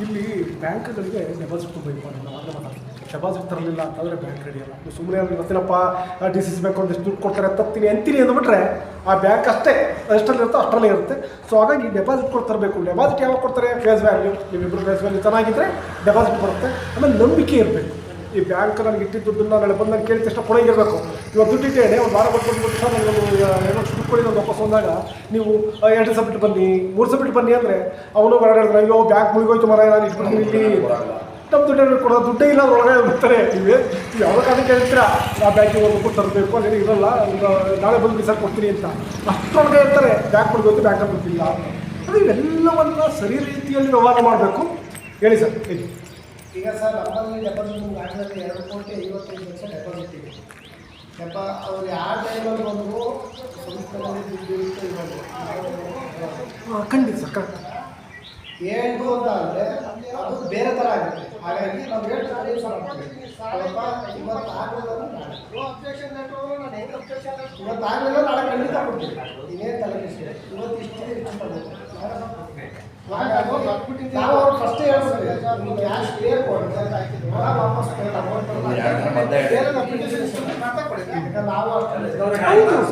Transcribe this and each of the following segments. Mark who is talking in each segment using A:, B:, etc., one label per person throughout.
A: ಇಲ್ಲಿ ಬ್ಯಾಂಕ್ಗಳಿಗೆ ಡೆಪಾಸಿಟ್ ತುಂಬ ಇಂಪಾರ್ಟೆಂಟ್. ನಾವು ಡೆಪಾಸಿಟ್ ತರಲಿಲ್ಲ ಅಂತಂದರೆ ಬ್ಯಾಂಕ್ ರೆಡಿಯಲ್ಲ. ನೀವು ಸುಮ್ಮನೆ ಬರ್ತೀನಪ್ಪ DCC ಬ್ಯಾಂಕ್ ಒಂದಿಷ್ಟು ದುಡ್ಡು ಕೊಡ್ತಾರೆ ತತ್ತೀನಿ ಅಂತೀನಿ ಅಂದ್ಬಿಟ್ರೆ ಆ ಬ್ಯಾಂಕ್ ಅಷ್ಟೇ ಎಷ್ಟಲ್ಲಿರುತ್ತೋ ಅಷ್ಟರಲ್ಲೇ ಇರುತ್ತೆ. ಸೊ ಹಾಗಾಗಿ ಡೆಪಾಸಿಟ್ ಕೊಟ್ಟು ತರಬೇಕು. ಡೆಪಾಸಿಟ್ ಯಾವಾಗ ಕೊಡ್ತಾರೆ? Face value. ನೀವಿಬ್ಬರು ಫೇಸ್ ವ್ಯಾಲ್ಯೂ ಚೆನ್ನಾಗಿದ್ದರೆ ಡೆಪಾಸಿಟ್ ಬರುತ್ತೆ. ಆಮೇಲೆ ನಂಬಿಕೆ ಇರಬೇಕು. ಈ ಬ್ಯಾಂಕ್ ನನಗೆ ಇಟ್ಟಿದ್ದು ದುಡ್ಡನ್ನ ನಾಳೆ ಬಂದು ನಾನು ಕೇಳಿದ ತಕ್ಷಣ ಕೊಡೋಂಗಿರಬೇಕು. ಇವಾಗ ದುಡ್ಡು ಇಟ್ಟೇನೆ ಒಂದು ವಾರ ಕೊಟ್ಬಿಟ್ಟು ಸರ್ ನನಗೆ ಏನೋ ದುಡ್ಡು ಕೊಡಿ ನಾನು ವಾಪಸ್ ಬಂದಾಗ ನೀವು 2 ಸಬ್ಮಿಟ್ ಬನ್ನಿ 3 ಸಬ್ಮಿಟ್ ಬನ್ನಿ ಅಂದರೆ ಅವನು ಹೊರಡಿದ್ರೆ ಅಯ್ಯೋ ಬ್ಯಾಂಕ್ ಮುಳುಗೋಯ್ತು ಮರ ನಾನು ಇಟ್ಬಿಡ್ತೀನಿ ಇಲ್ಲಿ ನಮ್ಮ ದುಡ್ಡು ಕೊಡೋ ದುಡ್ಡೇ ಇಲ್ಲ ಒಳಗಡೆ ಬಿಡ್ತಾರೆ. ನೀವು ಯಾವ ಕಾರಣಕ್ಕೆ ಹೇಳ್ತೀರಾ ಆ ಬ್ಯಾಂಕಿಗೆ ಹೋಗ್ಬಿಟ್ಟು ತರಬೇಕು ಅಲ್ಲಿ ಇರಲ್ಲ ನಾಳೆ ಬಂದು ಸರ್ ಕೊಡ್ತೀನಿ ಅಂತ ಅಷ್ಟರೊಳಗೆ ಹೇಳ್ತಾರೆ ಬ್ಯಾಂಕ್ ಮುಳುಗೋಯ್ತು ಬ್ಯಾಂಕಲ್ಲಿ ಬಿಡ್ತಿಲ್ಲ. ಅದು ಇವೆಲ್ಲವನ್ನು ಸರಿ ರೀತಿಯಲ್ಲಿ ವ್ಯವಹಾರ ಮಾಡಬೇಕು. ಹೇಳಿ ಸರ್. ಹೇಳಿ.
B: ಈಗ ಸರ್ ನಮ್ಮಲ್ಲಿ ಡೆಪಾಸಿಟ್ ಬ್ಯಾಂಕ್ನಲ್ಲಿ 2,55,00,000 ಡೆಪಾಸಿಟ್ ಇದೆ. ಅವ್ರು ಯಾವ ಟೈಮಲ್ಲಿ ಬಂದರೂ ಸಂಸ್ಥೆಗಳಲ್ಲಿ ದುಡ್ಡು ಇರುತ್ತೆ.
A: ಖಂಡಿತ ಸರ್ ಕರೆಕ್ಟ್.
B: ಏನು ಅಂತ ಅಂದರೆ ಅದು ಬೇರೆ ಥರ ಆಗುತ್ತೆ. ಹಾಗಾಗಿ ನಾವು ಹೇಳ್ತಾರೆ ಇವತ್ತಾಗಲಿಲ್ಲ ನಾಳೆ ಖಂಡಿತ ಕೊಡ್ತೀವಿ. ಇನ್ನೇನು ತಲೆ ಇವತ್ತು ಇಷ್ಟು ನಾವು ಅವ್ರು ಫಸ್ಟೇ ಹೇಳ್ತೀವಿ ನೀವು ಕ್ಯಾಶ್ ಕ್ಲಿಯರ್ ಕೊಡ್ತೀವಿ ವಾಪಸ್
A: ನಾವು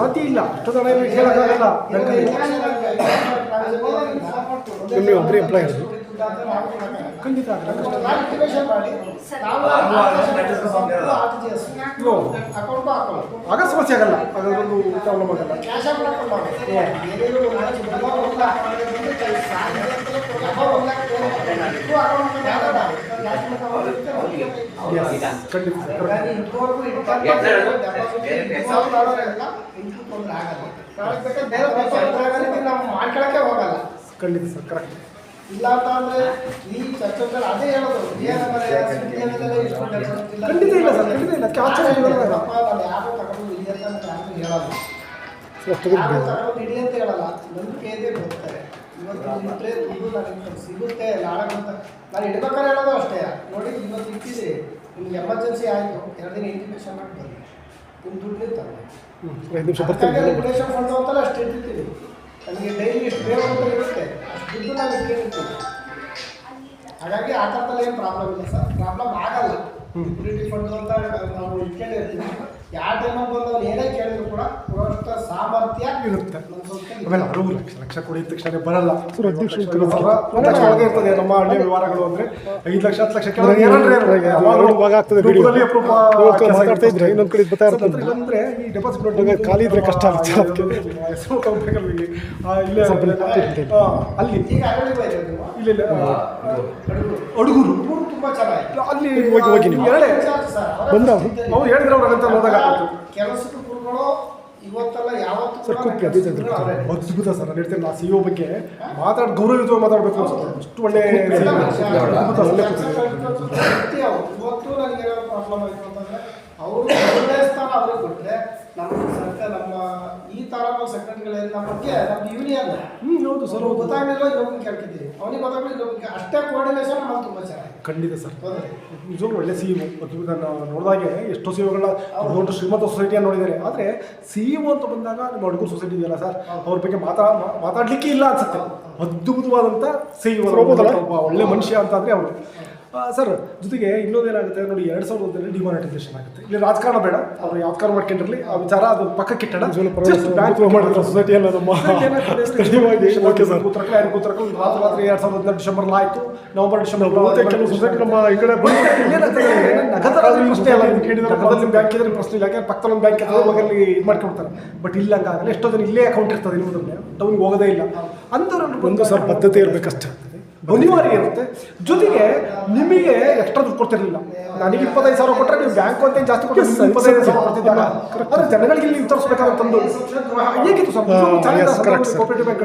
A: ಸತಿ ಇಲ್ಲ ಅಷ್ಟು ಜನ ಹೇಳೋಕ್ಕಾಗಲ್ಲ. ನೀವು ಒಬ್ಬರು ಎಂಪ್ಲಾಯ್ ಇರೋದು ಖಂಡಿತ ಆಗ ಸಮಸ್ಯೆ ಆಗಲ್ಲ. ಅದೊಂದು ಪ್ರಾಬ್ಲಮ್ ಆಗಲ್ಲ.
B: ಮಾಡ್ಕೊಳಕ್ಕೆ ಹೋಗಲ್ಲ.
A: ಖಂಡಿತ ಸರ್ ಕರೆಕ್ಟ್.
B: ಇಲ್ಲ ಅಂತ ಅಂದ್ರೆ ಈ ಚರ್ಚೆಗಳು ಅದೇ ಹೇಳೋದು
A: ಖಂಡಿತ ಇಲ್ಲ ಸರ್ ಖಂಡಿತ ಇಲ್ಲ.
B: ನಾನು ಯಾರು ತಗೊಂಡು ಇಡಿ ಅಂತ ಯಾರು ಹೇಳಲ್ಲ. ತಗೊಂಡು ಇಡಿ ಅಂತ ಹೇಳಲ್ಲ. ನಂಬಿಕೆ ಇದೆ ಬರ್ತಾರೆ. ಇವತ್ತು ಇಟ್ಟರೆ ದುಡ್ಡು ನನಗೆ ಸಿಗುತ್ತೆ ನಾಳೆ ಅಂತ ನಾನು ಇಡ್ಬೇಕಾದ್ರೆ ಹೇಳೋದು ಅಷ್ಟೇ. ನೋಡಿ ಇವತ್ತು ಇಟ್ಟಿದೆ ನಿಮ್ಗೆ ಎಮರ್ಜೆನ್ಸಿ ಆಯಿತು 2 ದಿನ ಇಂಟಿಮೇಷನ್ ಮಾಡಿ ಬನ್ನಿ ನಿಮ್ಮ ದುಡ್ಡು ಇರ್ತಾರೆ. ರೆಗ್ಯುಲೇಷನ್ ಫಂಡ್ ಅಂತಲ್ಲ ಅಷ್ಟು ಇಟ್ಟಿರ್ತೀವಿ. ನನಗೆ ಡೈಲಿ ಎಷ್ಟು ಬೇರೆ ಅಂತ ಇರುತ್ತೆ ಅಷ್ಟು ದುಡ್ಡು ನಾವು ಇಟ್ಕೊಂಡಿರ್ತೀವಿ. ಹಾಗಾಗಿ ಆ ಥರದಲ್ಲಿ ಏನು ಪ್ರಾಬ್ಲಮ್ ಇಲ್ಲ ಸರ್. ಪ್ರಾಬ್ಲಮ್ ಆಗಲ್ಲ. ಲಿಕ್ವಿಡಿಟಿ ಫಂಡ್ ಅಂತ ನಾವು ಇಟ್ಕೊಂಡಿರ್ತೀವಿ. ಯಾವ ಟೈಮಲ್ಲಿ ಬಂದು ಅವ್ರು ಏನೇ ಕೇಳಿದ್ರು ಕೂಡ ಕೊಡುವಷ್ಟು ಸಾಮರ್ಥ್ಯ
A: ಇರುತ್ತೆ. ಆಮೇಲೆ 6 ಲಕ್ಷ ಕೊಡಿ ತಕ್ಷಣ ಬರಲ್ಲ. ಒಳಗೆ ಇರ್ತದೆ ನಮ್ಮ ಹಳ್ಳಿ ವ್ಯವಹಾರಗಳು ಅಂದರೆ 5 ಲಕ್ಷ 10 ಲಕ್ಷ ಮಾತಾಡ್ತಾ ಇದ್ರೆ ಇನ್ನೊಂದು ಕಡೆ ಬರ್ತಾ ಇರ್ತದೆ. ಅಂದರೆ ಈ ಡೆಪಾಸಿಟ್ ಖಾಲಿ ಇದ್ರೆ ಕಷ್ಟ ಆಗುತ್ತೆ. ಅಲ್ಲಿ ಇಲ್ಲ ಅಡುಗೂರು
B: ತುಂಬ ಚೆನ್ನಾಗಿ
A: ಅಲ್ಲಿ ಹೋಗಿ ನೀವು ಬಂದ ಅವ್ರು ಹೇಳಿದ್ರೆ ಅವ್ರಂತ ಹೋದಾಗ
B: ಕೆಲಸಕ್ಕೆ ಕುರುಗಳು ಇವತ್ತೆಲ್ಲ ಯಾವತ್ತೂ
A: ಅದ್ಭುತ ಸರ್. ನಾನು ಹೇಳ್ತೇನೆ ನಾ CEO ಬಗ್ಗೆ ಗೌರವಯುತವಾಗಿ ಮಾತಾಡಬೇಕು ಅನ್ಸುತ್ತೆ. ಅಷ್ಟು ಒಳ್ಳೆ
B: ಇವತ್ತು ನನಗೆ ಪ್ರಾಬ್ಲಮ್ ಆಯಿತು ಅಂತಂದರೆ ಅವರು ಒಳ್ಳೆಯ ಸ್ಥಾನ ಅವ್ರಿಗೆ ಕೊಟ್ಟರೆ ನಮ್ಮ ಸರ್ಕಾರ ನಮ್ಮ ಈ ಥರ ಸೆಕ್ರೆಟರಿಗಳಲ್ಲಿ ನಮ್ಮ ಬಗ್ಗೆ ನಮ್ಮ ಯೂನಿಯನ್
A: ಹೌದು ಸರ್
B: ಗೊತ್ತಾಗಲಿಲ್ಲ ಇನ್ನೊಬ್ಬನ ಕೇಳ್ತಿದ್ದೀವಿ ಅವನಿಗೆ ಗೊತ್ತಾಗಲಿಲ್ಲ ಇನ್ನೊಬ್ಬನಿಗೆ ಅಷ್ಟೇ ಕೋಆರ್ಡಿನೇಷನ್ ನಮ್ಮಲ್ಲಿ ತುಂಬ ಚೆನ್ನಾಗಿ.
A: ಖಂಡಿತ ಸರ್ ನಿಜವಾಗ್ಲೂ ಒಳ್ಳೆ CEO. ನಾನು ನೋಡಿದಾಗೆ ಎಷ್ಟೋ CEOಗಳನ್ನ ದೊಡ್ಡ ಶ್ರೀಮಂತ ಸೊಸೈಟಿಯನ್ನು ನೋಡಿದ್ದಾರೆ. ಆದರೆ CEO ಅಂತ ಬಂದಾಗ ನಿಮ್ಮ ಹುಡುಗರು ಸೊಸೈಟಿ ಇದೆಯಲ್ಲ ಸರ್ ಅವ್ರ ಬಗ್ಗೆ ಮಾತಾಡಲಿಕ್ಕೆ ಇಲ್ಲ ಅನ್ಸುತ್ತೆ. ಅದ್ಭುತವಾದಂಥ CEO ಒಳ್ಳೆ ಮನುಷ್ಯ ಅಂತಂದರೆ ಅವರು ಸರ್. ಜೊತೆಗೆ ಇನ್ನೊಂದೇನಾಗುತ್ತೆ ನೋಡಿ 2001 ಡಿಮಾನಿಟೈಸೇಷನ್ ಆಗುತ್ತೆ. ಇಲ್ಲಿ ರಾಜಕಾರಣ ಬೇಡ, ಅವರು ಯಾವ ಕಾರಣ ಮಾಡ್ಕೊಂಡಿರಲಿ ಆ ವಿಚಾರ ಅದು ಪಕ್ಕಕ್ಕಿಟ್ಟಣ. ಸೊಸೈಟಿಯಲ್ಲ ನಮ್ಮ ರಾತ್ರಿ 2018 ಡಿಸೆಂಬರ್ ಆಯಿತು. ನವೆಂಬರ್ ಡಿಸೆಂಬರ್ ಕೆಲವು ಸೊಸೈಟಿ ನಮ್ಮ ಈ ಕಡೆ ನಗರದಲ್ಲಿ ಬ್ಯಾಂಕ್ ಇದ್ರೆ ಪ್ರಶ್ನೆ ಇಲ್ಲ. ಯಾಕೆ ಪಕ್ಕದಲ್ಲಿ ಒಂದು ಬ್ಯಾಂಕ್ ಇರ್ತದೆ ಹೋಗಲ್ಲಿ ಇದು ಮಾಡ್ಕೊಳ್ತಾರೆ. ಬಟ್ ಇಲ್ಲ ಹಂಗಾಗಲ್ಲ. ಎಷ್ಟೋ ಜನ ಇಲ್ಲೇ ಅಕೌಂಟ್ ಇರ್ತದೆ ನಿಮ್ಮದನ್ನೇ ಟೌನ್ಗೆ ಹೋಗೋದೇ ಇಲ್ಲ. ಅಂಥವ್ರು ಒಂದು ಸರ್ ಬದ್ಧತೆ ಇರಬೇಕಷ್ಟೇ. ಅನಿವಾರ್ಯ ಇರುತ್ತೆ. ಜೊತೆಗೆ ನಿಮಗೆ ಎಕ್ಸ್ಟ್ರಾ ದುಡ್ಡು ಕೊಡ್ತಿರಲಿಲ್ಲ. ನನಗೆ 25,000 ಕೊಟ್ಟರೆ ನೀವು ಬ್ಯಾಂಕ್ ಅಂತ ಜಾಸ್ತಿ ಕೊಟ್ಟರೆ 25,000 ಕೊಡ್ತಿದ್ದಾಗ ಆದರೆ ಜನಗಳಿಗೆ ಇಲ್ಲಿ ವಿತರಿಸಬೇಕಾದಂತಂದು ಹೇಗಿತ್ತು ಸರ್? ಕೋಪರೇಟಿವ್ ಬ್ಯಾಂಕ್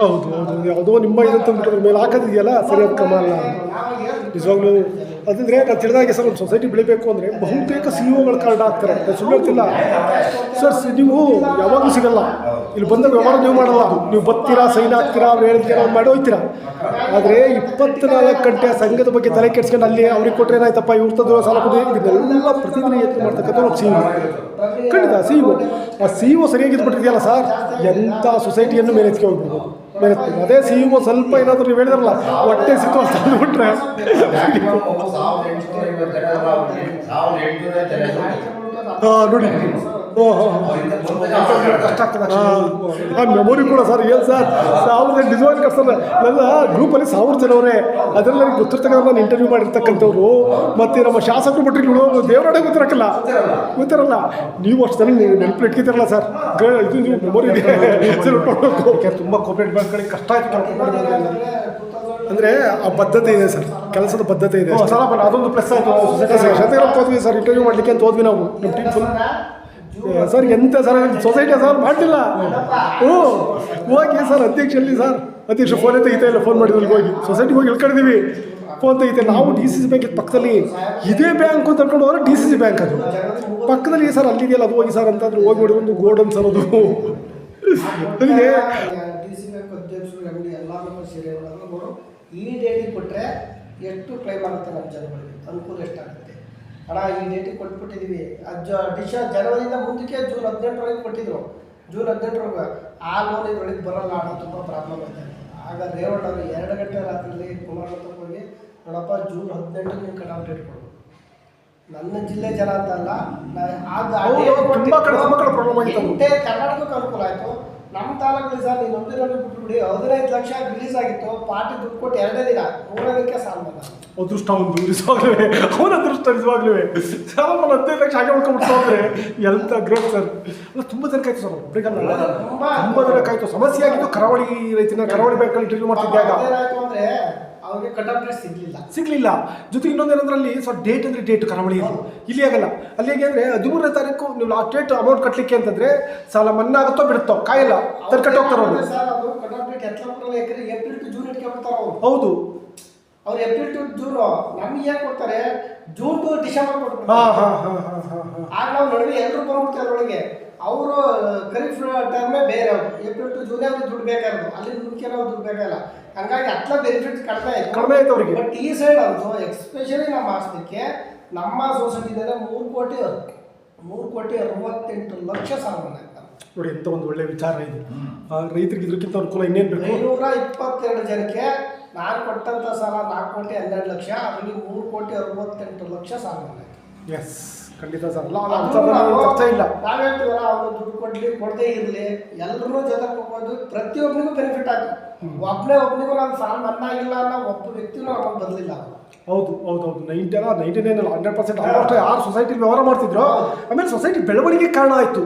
A: ಹೌದು ಹೌದು ಯಾವುದೋ ನಿಮ್ಮ ಇದಂತಂದ್ಬಿಟ್ಟು ಮೇಲೆ ಹಾಕೋದಿದೆಯಲ್ಲ ಸರಿಯಾದ ಕ್ರಮ ಅಲ್ಲ ನಿಜವಾಗ್ಲೂ. ಅದಂದರೆ ನಾನು ತಿಳಿದಾಗೆ ಸರ್ ಒಂದು ಸೊಸೈಟಿ ಬೆಳಿಬೇಕು ಅಂದರೆ ಬಹುತೇಕ CEOಗಳು ಕಾರಣ ಆಗ್ತಾರೆ. ಸುಳ್ಳು ಹೇಳ್ತಿಲ್ಲ ಸರ್. ನೀವು ಯಾವಾಗಲೂ ಸಿಗಲ್ಲ. ಇಲ್ಲಿ ಬಂದ ವ್ಯವಹಾರ ನೀವು ಮಾಡಲ್ಲ. ನೀವು ಬರ್ತೀರಾ ಸೈನ್ ಹಾಕ್ತೀರಾ ಅವ್ರು ಹೇಳ್ತೀರಾ ಅವ್ರು ಮಾಡಿ ಹೋಗ್ತೀರಾ. ಆದರೆ 24 ಗಂಟೆ ಸಂಘದ ಬಗ್ಗೆ ತಲೆ ಕೆಡ್ಸ್ಕೊಂಡು ಅಲ್ಲಿ ಅವ್ರಿಗೆ ಕೊಟ್ಟರೆ ಏನಾಯ್ತಪ್ಪ ಇವ್ರ ತಂದು ಸಾಲ ಕೊಡಿ ಇದನ್ನೆಲ್ಲ ಪ್ರತಿದಿನ ಯತ್ನ ಮಾಡ್ತಕ್ಕಂಥ ಒಂದು CEO. ಖಂಡಿತ CEO ಆ CEO ಸರಿಯಾಗಿದ್ದು ಬಿಟ್ಟಿದೆಯಲ್ಲ ಸರ್ ಎಂಥ ಸೊಸೈಟಿಯನ್ನು ಮೇಲೆ ಎತ್ಕೊಂಡು ಹೋಗ್ಬೋದು. ಅದೇ ಸಿ ಇ ಸ್ವಲ್ಪ ಏನಾದರೂ ನೀವು ಹೇಳಿದ್ರಲ್ಲ ಹೊಟ್ಟೆ ಸಿಟ್ಟು ಅಂತ ಅಂದ್ಬಿಟ್ರೆ ನೋಡಿ ಕಷ್ಟ ಆಗ್ತದೆ ಆ ಮೆಮೊರಿ ಕೂಡ ಸರ್ ಏನು ಸರ್ 1000 ನಿಜವಾಗಿ ಕಷ್ಟ ನನ್ನ ಗ್ರೂಪಲ್ಲಿ 1000 ಜನವರೇ ಅದರಲ್ಲಿ ನನಗೆ ಗೊತ್ತಿರ್ತಕ್ಕ ನಾನು ಇಂಟರ್ವ್ಯೂ ಮಾಡಿರ್ತಕ್ಕಂಥವ್ರು ಮತ್ತು ನಮ್ಮ ಶಾಸಕರು ಮಟ್ಟಿಗೆ ದೇವರಡೆ ಗೊತ್ತಿರಲ್ಲ ನೀವು ಅಷ್ಟು ಜನ ನೆನಪು ಇಟ್ಕೊತಿರಲ್ಲ ಸರ್ ಇದು ನೀವು ಮೆಮೊರಿ ತುಂಬ ಕೋಪರೇಟ್ ಬ್ಯಾಂಕ್ಗಳಿಗೆ ಕಷ್ಟ ಆಯಿತು ಅಂದರೆ ಆ ಬದ್ಧತೆ ಇದೆ ಸರ್, ಕೆಲಸದ ಬದ್ಧತೆ ಇದೆ. ಅದೊಂದು ಪ್ಲಸ್ ಆಯಿತು. ಸೊಸೈಟಿ ಹೋದ್ವಿ ಸರ್, ಇಂಟರ್ವ್ಯೂ ಮಾಡಲಿಕ್ಕೆ ಅಂತ ಹೋದ್ವಿ ನಾವು ನಮ್ಮ ಟೀಮ್ ಫುಲ್. ಸರ್ ಎಂತ ಸರ್ ಸೊಸೈಟಿ ಸರ್ ಮಾಡಲಿಲ್ಲ. ಹೋಗಿ ಸರ್ ಅಧ್ಯಕ್ಷಲ್ಲಿ ಸರ್ ಅಧ್ಯಕ್ಷ ಫೋನೇ ತೆಗಿತಾ ಇಲ್ಲ. ಫೋನ್ ಮಾಡಿದ್ವಿ ಹೋಗಿ ಸೊಸೈಟಿಗೆ ಹೋಗಿ ಇಳ್ಕೊಂಡಿದ್ದೀವಿ, ಫೋನ್ ತೆಗಿತಾ. ನಾವು ಡಿ ಸಿ ಸಿ ಬ್ಯಾಂಕ್ ಪಕ್ಕದಲ್ಲಿ ಇದೇ ಬ್ಯಾಂಕ್ ಅಂತ ಅನ್ಕೊಂಡು ಹೋದ್ರೆ ಡಿ ಸಿ ಸಿ ಬ್ಯಾಂಕ್ ಅದು ಪಕ್ಕದಲ್ಲಿ ಸರ್ ಅಲ್ಲಿದೆಯಲ್ಲ ಅದು ಹೋಗಿ ಸರ್ ಅಂತಂದ್ರೆ ಹೋಗಿ ನೋಡಿ ಒಂದು ಗೋಲ್ಡನ್ ಸರ್ ಅದು ನನಗೆ
B: ಈ ಡೇಟಿಗೆ ಕೊಟ್ಟರೆ ಎಷ್ಟು ಕ್ಲೈಮ್ ಆಗುತ್ತೆ ನಮ್ಮ ಜನಗಳಿಗೆ, ಅನುಕೂಲ ಎಷ್ಟಾಗುತ್ತೆ ಅಣ್ಣ. ಈ ಡೇಟಿಗೆ ಕೊಟ್ಬಿಟ್ಟಿದ್ದೀವಿ, ಜನವರಿಯಿಂದ ಮುಂದಕ್ಕೆ ಜೂನ್ 18ರವರೆಗೆ ಕೊಟ್ಟಿದ್ರು. ಜೂನ್ 18ರವರೆಗೆ ಆ ಲೋನ್ ಇದ್ರೊಳಗೆ ಬರೋಲ್ಲ ಅಣ್ಣ, ತುಂಬ ಪ್ರಾಬ್ಲಮ್ ಐತೆ. ಆಗ ರೇವಣ್ಣ ಅವರು 2 ಗಂಟೆ ರಾತ್ರಿಯಲ್ಲಿ ಕುಮಾರಣ್ಣಕ್ಕೆ ಹೋಗಿ ನೋಡಪ್ಪ ಜೂನ್ 18ಕ್ಕೆ ನೀವು ಕಟಾವು ಡೇಟ್ ಕೊಡು. ನನ್ನ ಜಿಲ್ಲೆ ಜನ ಅಂತಲ್ಲ, ಕರ್ನಾಟಕಕ್ಕೆ ಅನುಕೂಲ ಆಯಿತು. ನಮ್ಮ ತಾಲೂಕಲ್ಲಿ ಸರ್ ನೀವು ನಂಬಿರೋದು ಬಿಟ್ಬಿಡಿ 15 ಲಕ್ಷ ರಿಲೀಸ್ ಆಗಿತ್ತು. ಪಾರ್ಟಿ ದುಡ್ಡು ಕೊಟ್ಟು 2 ದಿನ 3 ದಿನಕ್ಕೆ ಸಾಲ ಬಂದ. ಅದೃಷ್ಟ ಒಂದು ನಿಜವಾಗ್ಲೂ ಅವನ ಅದೃಷ್ಟ ನಿಜವಾಗ್ಲೂ ಸಾಲ 15 ಲಕ್ಷ ಹಾಗೆ ಮಾಡ್ಕೊಂಡ್ಬಿಡ್ತಾ ಹೋದ್ರೆ ಎಂತ ಗ್ರೇಟ್ ಸರ್. ಅಲ್ಲ ತುಂಬ ಜನಕ್ಕಾಯ್ತು ಸರ್, ಒಬ್ಬರಿಗಲ್ಲ ತುಂಬ ಜನಕ್ಕಾಯ್ತು. ಸಮಸ್ಯೆ ಆಗಿದ್ದು ಕರಾವಳಿ ರೈತನ ಕರಾವಳಿ ಬ್ಯಾಂಕಲ್ಲಿ ಇಂಟರ್ವ್ಯೂ ಮಾಡ್ತಿದ್ದಾಗ ಏನಾಯಿತು ಅಂದರೆ ಅವ್ರಿಗೆ ಕಟ್ ಆಫ್ ಡೇಟ್ ಸಿಗಲಿಲ್ಲ. ಜೊತೆಗೆ ಇನ್ನೊಂದೇನಂದ್ರೆ ಸ್ವಲ್ಪ ಡೇಟ್ ಅಂದರೆ ಡೇಟ್ ಕರಾವಳಿಯಲ್ಲಿ ಇಲ್ಲಿ ಆಗಲ್ಲ. ಅಲ್ಲಿ ಹೇಗೆ ಅಂದರೆ 13ನೇ ತಾರೀಕು ನೀವು ಲಾಸ್ಟ್ ಡೇಟ್ ಅಮೌಂಟ್ ಕಟ್ಟಲಿಕ್ಕೆ ಅಂತಂದರೆ ಸಾಲ ಮನ್ನಾ ಆಗುತ್ತೋ ಬಿಡುತ್ತೋ ಕಾಯಿಲ್ಲ ಕಟ್ಟಿ ಹೋಗ್ತಾರೆ ಅವರು. ಏಪ್ರಿಲ್ ಟು ಜೂನ್ ಇಟ್ಕೊಳ್ತಾರೆ ಅವರು. ಹೌದು, ಅವ್ರು ಏಪ್ರಿಲ್ ಟು ಜೂನ್ ನಮ್ಗೆ ಏನು ಕೊಡ್ತಾರೆ, ಜೂನ್ ಟು ಡಿಸೆಂಬರ್ ಕೊಡ್ತಾರೆ. ಆಗ ನಾವು ನಡುವೆ ಎಲ್ಲರೂ ಬಂದ್ಬಿಡ್ತಾರೆ ಅದರೊಳಗೆ. ಅವರು ಖರೀಫ್ ಟರ್ಮೇ ಬೇರೆ, ಅವರು ಏಪ್ರಿಲ್ ಟು ಜೂನೇ ಅವ್ರಿಗೆ ದುಡ್ಡು ಬೇಕಾಗಿರೋದು, ಅಲ್ಲಿ ಮುಂಚೆ ನಾವು ದುಡ್ಡು ಬೇಕಾಗಿಲ್ಲ. ಹಂಗಾಗಿ ಅಟ್ಲ ಬೆನಿಫಿಟ್ಸ್ ಕಡಿಮೆ ಆಯ್ತು ಅವರಿಗೆ. ಬಟ್ ಈ ಸೈಡ್ ಅಂತೂ ಎಕ್ಸ್ಪೆಷಲಿ ನಮ್ಮ ಆಸ್ತಿಗೆ ನಮ್ಮ ಸೊಸೈಟಿಯಿಂದ 3,68 ಲಕ್ಷ ಸಾಲ ಬಂದಾಯ್ತು
A: ನೋಡಿ. ಎಂತ ಒಂದು ಒಳ್ಳೆ ವಿಚಾರ ಇದು. ರೈತರಿಗೆ ಇದಕ್ಕಿಂತ ಅನುಕೂಲ ಇನ್ನೇನು ಬೇಕು.
B: 522 ಜನಕ್ಕೆ ನಾನು ಕೊಟ್ಟಂಥ ಸಾಲ 4,12 ಲಕ್ಷ, ಅದರಲ್ಲಿ 3,68 ಲಕ್ಷ ಸಾಲ ಬಂದಾಯ್ತು.
A: ಎಸ್ ಖಂಡಿತ ಸರ್, ಚರ್ಚೆ ಇಲ್ಲ.
B: ನಾವು ಹೇಳ್ತೀವಲ್ಲ ಅವನು ದುಡ್ಡು ಕೊಡದೇ ಇರಲಿ, ಎಲ್ಲರೂ ಜೊತೆ ಹೋಗೋದು ಪ್ರತಿಯೊಬ್ಬರಿಗೂ ಬೆನಿಫಿಟ್ ಆಯ್ತು. ಒಬ್ಬನಿಗೂ ನಾನು ಸಾಲ ಮನ್ನಾ ಆಗಿಲ್ಲ ಅನ್ನೋ ಒಬ್ಬ ವ್ಯಕ್ತಿನೂ ನಮಗೆ ಬರಲಿಲ್ಲ.
A: ಹೌದು 99 100% ಆಲ್ಮೋಸ್ಟ್ ಯಾರು ಸೊಸೈಟಿ ವ್ಯವಹಾರ ಮಾಡ್ತಿದ್ರು. ಆಮೇಲೆ ಸೊಸೈಟಿ ಬೆಳವಣಿಗೆ ಕಾರಣ ಆಯಿತು.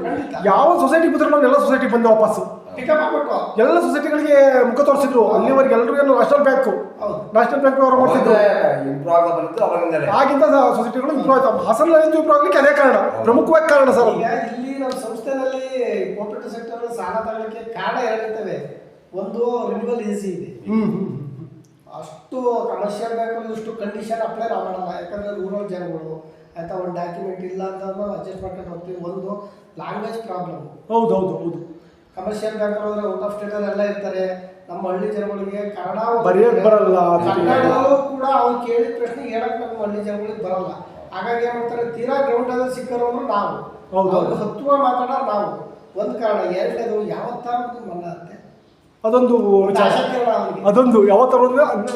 A: ಯಾವ ಸೊಸೈಟಿ ಬಂದ್ರೆ ನಾವು ಎಲ್ಲ ಸೊಸೈಟಿ ಬಂದು ವಾಪಸ್ಸು ಎಲ್ಲ ಸೊಸೈಟಿಗಳಿಗೆ ಮುಖ ತೋರಿಸಿದ್ರು. ಅಲ್ಲಿವರೆಗೆ ಎಲ್ಲರೂ ಏನು ನ್ಯಾಷನಲ್ ಬ್ಯಾಂಕ್ ವ್ಯವಹಾರ ಮಾಡ್ತಿದ್ರು. ಆಗಿಂದ ಸೊಸೈಟಿಗಳು ಇಂಪ್ರೂವ್ ಆಯ್ತು. ಹಾಸನಲ್ಲಿ ಇಂಪ್ರೂವ್ ಆಗ್ಲಿಕ್ಕೆ ಅದೇ ಕಾರಣ, ಪ್ರಮುಖವಾಗಿ ಕಾರಣ ಸರ್.
B: ಇಲ್ಲಿ ನಮ್ಮ ಸಂಸ್ಥೆನಲ್ಲಿ ಕೋಆಪರೇಟಿವ್ ಸೆಕ್ಟರ್ ಸಾಲ ತಗೊಳ್ಳಕ್ಕೆ ಕಾರಣ 2 ಇರ್ತವೆ. ಒಂದು ರಿನ್ಯೂವಲ್ ಈಸಿ ಇದೆ, ಅಷ್ಟು ಕಮರ್ಷಿಯಲ್ ಬ್ಯಾಂಕಲ್ಲಿ ಇಷ್ಟು ಕಂಡೀಷನ್ ಅಪ್ಲೈ ನಾವು ಮಾಡಲ್ಲ. ಯಾಕಂದರೆ ರೂರಲ್ ಜನಗಳು ಆಯಿತಾ, ಒಂದು ಡಾಕ್ಯುಮೆಂಟ್ ಇಲ್ಲ ಅಂತ ಅಡ್ಜಸ್ಟ್ ಮಾಡ್ಕೊಂಡು ಹೋಗ್ತೀವಿ. ಒಂದು ಲ್ಯಾಂಗ್ವೇಜ್ ಪ್ರಾಬ್ಲಮ್.
A: ಹೌದು
B: ಕಮರ್ಷಿಯಲ್ ಬ್ಯಾಂಕ್ ಹೋದ್ರೆ ಔಟ್ ಆಫ್ ಸ್ಟೇಟಲ್ಲಿ ಎಲ್ಲ ಇರ್ತಾರೆ. ನಮ್ಮ ಹಳ್ಳಿ ಜನಗಳಿಗೆ ಕನ್ನಡ
A: ಬರೆಯೋಕ್ಕೆ ಬರಲ್ಲ.
B: ಕನ್ನಡದಲ್ಲೂ ಕೂಡ ಅವ್ರು ಕೇಳಿದ ಪ್ರಶ್ನೆ ಹೇಳಕ್ಕೆ ನಮ್ಮ ಹಳ್ಳಿ ಜನಗಳಿಗೆ ಬರಲ್ಲ. ಹಾಗಾಗಿ ಏನು ಮಾಡ್ತಾರೆ, ತೀರಾ ಗ್ರೌಂಡಲ್ಲಿ ಸಿಕ್ಕರೋರು ನಾವು, ಹತ್ತುವ ಮಾತಾಡೋರು ನಾವು. ಒಂದು ಕಾರಣ. 2ನೇದು ಯಾವತ್ತಾರು ಮನ್ನಾ ಅಂತೆ, ಅದೊಂದು ಅದೊಂದು ಯಾವತ್ತಾರು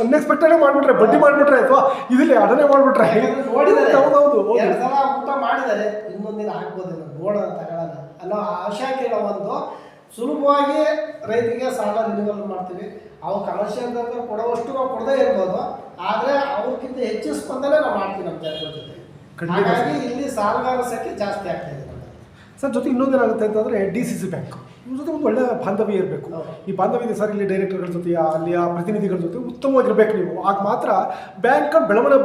B: ಅನ್ಎಕ್ಸ್ಪೆಕ್ಟೆಡ್ ಮಾಡಿಬಿಟ್ರೆ, ಬಡ್ಡಿ ಮಾಡಿಬಿಟ್ರೆ ಅಥವಾ ಇದಿಲ್ಲ ಅದನ್ನೇ ಮಾಡಿಬಿಟ್ರೆ ನೋಡಿದ್ದಾರೆ. ಹೌದು 2 ಸಲ ಊಟ ಮಾಡಿದ್ದಾರೆ, ಇನ್ನೊಂದಿನ ಆಗ್ಬೋದೇನೋ ನೋಡೋಣ ತಗೊಳ್ಳೋಣ ಅನ್ನೋ ಆಶಾಕೆ ಒಂದು ಸುಲಭವಾಗಿ ರೈತರಿಗೆ ಸಾಲ ರಿನ್ಯೂವಲ್ ಮಾಡ್ತೀವಿ. ಅವು ಕಮರ್ಷಿಯಲ್ ಬ್ಯಾಂಕ್ ಕೊಡುವಷ್ಟು ನಾವು ಕೊಡದೇ ಇರ್ಬೋದು, ಆದರೆ ಅವ್ರಿಗಿಂತ ಹೆಚ್ಚು ಸ್ಪಂದನೆ ನಾವು ಮಾಡ್ತೀವಿ ನಮ್ಮ ಜನಗಳ ಜೊತೆ. ಹಾಗಾಗಿ ಇಲ್ಲಿ ಸಾಲಗಾರ ಸಂಖ್ಯೆ ಜಾಸ್ತಿ ಆಗ್ತಾ ಇದೆ
A: ಸರ್. ಜೊತೆ ಇನ್ನೊಂದೇನಾಗುತ್ತೆ ಅಂತಂದರೆ ಡಿ ಸಿ ಸಿ ಬ್ಯಾಂಕ್ ಇವ್ರ ಜೊತೆ ಒಂದು ಒಳ್ಳೆಯ ಬಾಂಧವ್ಯ ಇರಬೇಕು. ಈ ಬಾಂಧವ್ಯ ಇದೆ ಸರ್, ಇಲ್ಲಿ ಡೈರೆಕ್ಟರ್ಗಳ ಜೊತೆ ಅಲ್ಲಿಯ ಪ್ರತಿನಿಧಿಗಳ ಜೊತೆ ಉತ್ತಮವಾಗಿರ್ಬೇಕು ನೀವು. ಆಗ ಮಾತ್ರ ಬ್ಯಾಂಕ್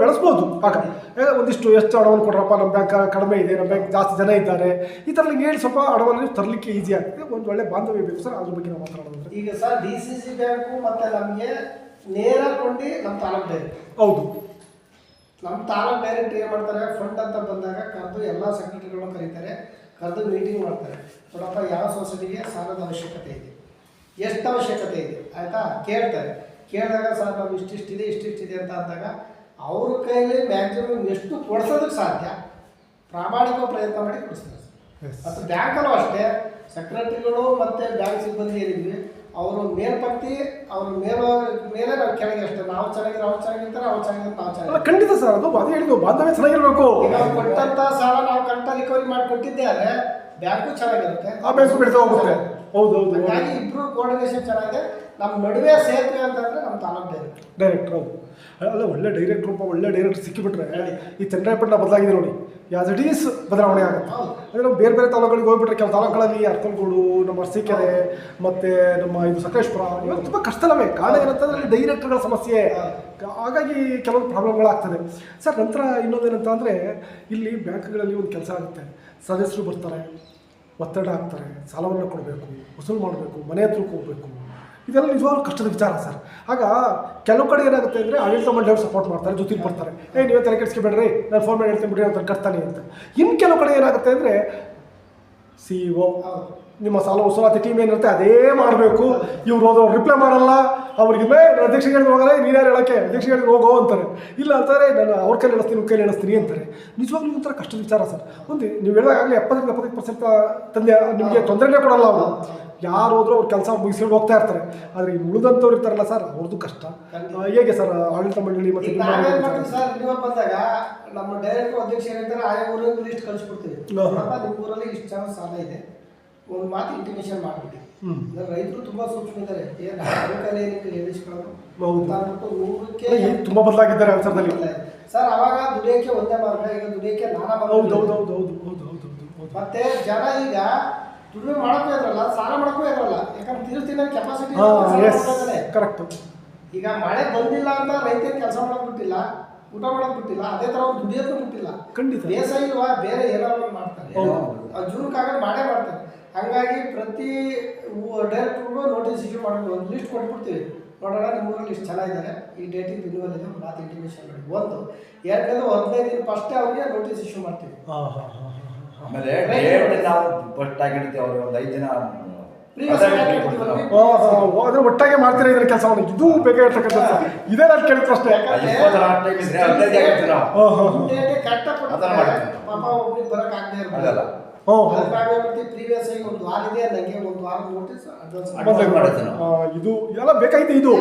A: ಬೆಳೆಸ್ಬೋದು. ಆಗ ಒಂದಿಷ್ಟು ಎಷ್ಟು ಹಣವನ್ನು ಕೊಡ್ರಪ್ಪ, ನಮ್ಮ ಬ್ಯಾಂಕ್ ಕಡಿಮೆ ಇದೆ, ನಮ್ಮ ಬ್ಯಾಂಕ್ ಜಾಸ್ತಿ ಜನ ಇದ್ದಾರೆ, ಈ ಥರ ಹೇಳಿ ಸ್ವಲ್ಪ ಹಣವನ್ನು ತರಲಿಕ್ಕೆ ಈಸಿ ಆಗ್ತದೆ. ಒಂದು ಒಳ್ಳೆ ಬಾಂಧವ್ಯ ಬೇಕು ಸರ್, ಅದ್ರ ಬಗ್ಗೆ ನಾವು ಮಾತಾಡೋದು.
B: ಈಗ sir D C C bank ಮತ್ತು ನಮಗೆ ನೇರ ಕೊಂಡು ನಮ್ಮ ತಾಲೂಕು ಡೈರೆಕ್ಟ್.
A: ಹೌದು,
B: ನಮ್ಮ ತಾಲೂಕು ಡೈರೆಕ್ಟ್ ಏನು ಮಾಡ್ತಾರೆ, ಫಂಡ್ ಅಂತ ಬಂದಾಗ ಕರೆದು ಎಲ್ಲ ಸೆಕ್ರೆಟರಿಗಳನ್ನು ಕರೀತಾರೆ, ಕರೆದು ಮೀಟಿಂಗ್ ಮಾಡ್ತಾರೆ. ನೋಡಪ್ಪ ಯಾವ ಸೊಸೈಟಿಗೆ ಸಾಲದ ಅವಶ್ಯಕತೆ ಇದೆ, ಎಷ್ಟು ಅವಶ್ಯಕತೆ ಇದೆ ಆಯಿತಾ ಕೇಳ್ತಾರೆ. ಕೇಳಿದಾಗ ಸರ್ ನಾವು ಇಷ್ಟಿಷ್ಟಿದೆ ಅಂತ ಅಂದಾಗ ಅವ್ರ ಕೈಯಲ್ಲಿ ಮ್ಯಾಕ್ಸಿಮಮ್ ಎಷ್ಟು ಕೊಡ್ಸೋದಕ್ಕೆ ಸಾಧ್ಯ ಪ್ರಾಮಾಣಿಕ ಪ್ರಯತ್ನ ಮಾಡಿ ಕೊಡಿಸ್ತಾರೆ. ಮತ್ತು ಬ್ಯಾಂಕಲ್ಲೂ ಅಷ್ಟೇ, ಸೆಕ್ರೆಟರಿಗಳು ಮತ್ತು ಬ್ಯಾಂಕ್ ಸಿಬ್ಬಂದಿ ಏನಿದ್ವಿ ಅವರು ಮೇಲ್ಪಂಕ್ತಿ ಅವ್ರ ಮೇಲೆ ನಾವು ಕೆಳಗೆ ಅಷ್ಟೇ. ನಾವು ಚೆನ್ನಾಗಿದ್ರೆ ಅವ್ರು ಚೆನ್ನಾಗಿರ್ತಾರೆ, ಅವ್ರು ಚೆನ್ನಾಗಿದ್ರೆ ನಾವು ಚೆನ್ನಾಗಿ.
A: ಖಂಡಿತ ಸರ್, ಅದು ಅದೇ ಹೇಳಿದ್ದು, ಬಾಂಧವ್ಯ ಚೆನ್ನಾಗಿರ್ಬೇಕು.
B: ನಾವು ಕೊಟ್ಟಂತ ಸಾಲ ನಾವು ಕರೆಕ್ಟ್ ರಿಕವರಿ ಮಾಡಿ ಕೊಟ್ಟಿದ್ದೆ ಆದ್ರೆ ಬ್ಯಾಂಕು ಚೆನ್ನಾಗಿರುತ್ತೆ,
A: ಆ ಬ್ಯಾಂಕು ಬೆಳೆದು ಹೋಗುತ್ತೆ. ಹೌದು.
B: ಹಾಗಾಗಿ ಇಬ್ರು ಕೋಆರ್ಡಿನೇಷನ್ ಚೆನ್ನಾಗಿದೆ. ನಮ್ಮ ನಡುವೆ ಸೇತುವೆ ಅಂತಂದ್ರೆ ನಮ್ಮ ತಾಲೂಕು
A: ಡೈರೆಕ್ಟರ್. ಹೌದು, ಅಲ್ಲ ಒಳ್ಳೆ ಡೈರೆಕ್ಟ್ರು, ಒಳ್ಳೆ ಡೈರೆಕ್ಟರ್ ಸಿಕ್ಕಿಬಿಟ್ರೆ ಈ ಚನ್ನರಾಯಪಟ್ಟಣ ಬದಲಾಗಿದೆ ನೋಡಿ, ಯಾಸ್ ಇಟ್ ಈಸ್ ಬದಲಾವಣೆ ಆಗುತ್ತೆ. ಅಂದರೆ ನಾವು ಬೇರೆ ಬೇರೆ ತಾಲೂಕುಗಳಿಗೆ ಹೋಗ್ಬಿಟ್ರೆ ಕೆಲವು ತಾಲೂಕುಗಳಲ್ಲಿ ಅರ್ಕಲ್ಗೂಡು, ನಮ್ಮ ಅರಸೀಕೆರೆ ಮತ್ತು ನಮ್ಮ ಇದು ಸಕಲೇಶ್ಪುರ ಇವಾಗ ತುಂಬ ಕಷ್ಟದಲ್ಲವೇ. ಕಾರಣ ಏನಂತಂದರೆ ಅಲ್ಲಿ ಡೈರೆಕ್ಟರ್ಗಳ ಸಮಸ್ಯೆ, ಹಾಗಾಗಿ ಕೆಲವೊಂದು ಪ್ರಾಬ್ಲಮ್ಗಳಾಗ್ತದೆ ಸರ್. ನಂತರ ಇನ್ನೊಂದೇನಂತ ಅಂದರೆ ಇಲ್ಲಿ ಬ್ಯಾಂಕ್ಗಳಲ್ಲಿ ಒಂದು ಕೆಲಸ ಆಗುತ್ತೆ, ಸದಸ್ಯರು ಬರ್ತಾರೆ, ಒತ್ತಡ ಹಾಕ್ತಾರೆ, ಸಾಲವನ್ನು ಕೊಡಬೇಕು, ವಸೂಲು ಮಾಡಬೇಕು, ಮನೆ ಹತ್ರಕ್ಕೆ ಹೋಗಬೇಕು. ಇದೆಲ್ಲ ನಿಜವಾಗ್ಲೂ ಕಷ್ಟದ ವಿಚಾರ ಸರ್. ಆಗ ಕೆಲವು ಕಡೆ ಏನಾಗುತ್ತೆ ಅಂದರೆ ಆಡಳಿತ ಮಂಡಳಿಯವರು ಸಪೋರ್ಟ್ ಮಾಡ್ತಾರೆ, ಜೊತೆಗೆ ಬರ್ತಾರೆ, ನೀವೇ ತಲೆ ಕೆಡಿಸ್ಕೊಬೇಡ್ರಿ, ನಾನು ಫೋನ್ ಮಾಡಿ ಹೇಳ್ತೀನಿ ಬಿಡಿ ಅಂತ ಕಟ್ತಾನೆ ಅಂತ. ಇನ್ನು ಕೆಲವು ಕಡೆ ಏನಾಗುತ್ತೆ ಅಂದರೆ CEO ನಿಮ್ಮ ಸಾಲ ವಸೂಲಾತಿ ಟೀಮ್ ಏನಿರುತ್ತೆ ಅದೇ ಮಾಡಬೇಕು, ಇವ್ರು ಹೋದ್ರೆ ರಿಪ್ಲೈ ಮಾಡಲ್ಲ, ಅವ್ರಿಗೆ ಅಧ್ಯಕ್ಷ ಹೇಳಿದ್ರು ಹೋಗಲ್ಲ, ನೀನ್ಯಾರು ಹೇಳೋಕ್ಕೆ, ಅಧ್ಯಕ್ಷ ಹೇಳಿದ್ರು ಹೋಗೋ ಅಂತಾರೆ. ಇಲ್ಲ ಅಂತಾರೆ, ನಾನು ಅವ್ರ ಕೈಲಿ ಎಣಿಸ್ತೀನಿ, ಇವ್ರ ಕೈಲಿ ಎಣಿಸ್ತೀನಿ ಅಂತಾರೆ. ನಿಜವಾಗ್ಲೂ ಒಂಥರ ಕಷ್ಟದ ವಿಚಾರ ಸರ್. ಒಂದು ನೀವು ಹೇಳಿದಾಗಲೇ 70-75% ತಂದೆ ನಿಮಗೆ ತೊಂದರೆನೇ ಕೊಡಲ್ಲ ಅವರು. ಯಾರು ಹೋದ್ರೂ ಅವ್ರ ಕೆಲಸ ಮುಗಿಸ್ಕೊಂಡು ಹೋಗ್ತಾ ಇರ್ತಾರೆ. ಆದರೆ ಈ ಉಳಿದಂಥವ್ರು ಇರ್ತಾರಲ್ಲ ಸರ್, ಅವ್ರದ್ದು ಕಷ್ಟ. ಹೇಗೆ ಸರ್ ಆಡಳಿತ ಮಂಡಳಿ ಮತ್ತು
B: ಸರ್ ರಿನ್ಯೂವಲ್ ಬಂದಾಗ ನಮ್ಮ ಡೈರೆಕ್ಟರ್ ಅಧ್ಯಕ್ಷ ಏನಂತಾರೆ, ಆಯಾ ಊರಲ್ಲಿ ಲಿಸ್ಟ್ ಕಳಿಸ್ಕೊಡ್ತೀವಿ, ನಿಮ್ಮ ಊರಲ್ಲಿ ಇಷ್ಟು ಜನ ಸಾಲ ಇದೆ, ಒಂದು ಮಾತು ಇಂಟಿಮೇಷನ್ ಮಾಡಿಬಿಡಿ. ರೈತರು ತುಂಬಾ ಸೂಕ್ಷ್ಮ ಇದ್ದಾರೆ,
A: ತುಂಬಾ ಬದಲಾಗಿದ್ದಾರೆ ಅವಸರದಲ್ಲಿ
B: ಸರ್. ಅವಾಗ ದುಡಿಯೋಕೆ ಒಂದೇ ಮಾರ್ಗ, ಈಗ ದುಡಿಯೋಕೆ ನಾನಾ ಮಾರ್ಗ. ಮತ್ತೆ ಜನ ಈಗ ದುಡಿಮೆ ಮಾಡಕ್ಕೂ ಇದ್ರಲ್ಲ, ಸಾಲ ಮಾಡಕ್ಕೂ ಇದ್ರಲ್ಲ, ಯಾಕಂದ್ರೆ ತೀರ್ಸ್ತೀನಿ ಕೆಪಾಸಿಟಿ
A: ಕರೆಕ್ಟ್. ಈಗ
B: ಮಳೆ ಬಂದಿಲ್ಲ ಅಂತ ರೈತರಿಗೆ ಕೆಲಸ ಮಾಡಕ್ ಬಿಟ್ಟಿಲ್ಲ, ಊಟ ಮಾಡಕ್ ಬಿಟ್ಟಿಲ್ಲ, ಅದೇ ತರ ಒಂದು ದುಡಿಯೋಕ್ಕೂ ಬಿಟ್ಟಿಲ್ಲ.
A: ಖಂಡಿತ
B: ಬೇಸಾಯ ಇಲ್ವಾ, ಬೇರೆ ಏನಾದ್ರು ಮಾಡ್ತಾರೆ, ಜೂನ್ಕಾಗ ಮಾಡೇ ಮಾಡ್ತಾರೆ. ಹಂಗಾಗಿ ಪ್ರತಿ ಡೈರೆಕ್ಟ್ರಿಗೂ ನೋಟಿಸ್ ಇಶ್ಯೂ ಮಾಡಬೇಕು, ಒಂದು ಲಿಸ್ಟ್ ಕೊಟ್ಬಿಡ್ತೀವಿ, ನೋಡೋಣ ನಿಮ್ಮ ಊರಲ್ಲಿ ಇಷ್ಟು ಚೆನ್ನಾಗಿದ್ದಾರೆ, ಈ ಡೇಟಿಗೆ ರಿನ್ಯೂವಲ್ ಇದೆ, ಮಾತು ಇಂಟಿಮೇಷನ್ ಮಾಡಿ. ಒಂದು ಎರಡನೇದು 15 ದಿನ ಫಸ್ಟೇ ಅವ್ರಿಗೆ ನೋಟಿಸ್ ಇಶ್ಯೂ ಮಾಡ್ತೀವಿ.
C: ಆಮೇಲೆ ನಾವು ಫಸ್ಟ್ ಆಗಿರ್ತೀವಿ, ಅವ್ರಿಗೆ ಒಂದು 5 ದಿನ
A: ಒಟ್ಟಾಗೆ ಮಾಡ್ತೀರಾ ಇದ್ರ ಕೆಲಸವನ್ನು. ಇದು ಬೇಕಾಗಿರ್ತಕ್ಕಂಥ ಇದೇ ನಾನು ಕೇಳಿದ್ರು ಅಷ್ಟೇ.
B: ಪಾಪ ಒಬ್ರಿಗೆ ಬರಕ್ ಆಗದೆ ಇರಲ್ಲ, ಪ್ರೀವಿಯಸ್ ಆಗಿ ಒಂದು ವಾರ ಇದೆ, ನನಗೆ ಒಂದು ವಾರ ನೋಟಿಸ್
A: ಇದು ಎಲ್ಲ ಬೇಕಾಗಿದೆ. ಇದು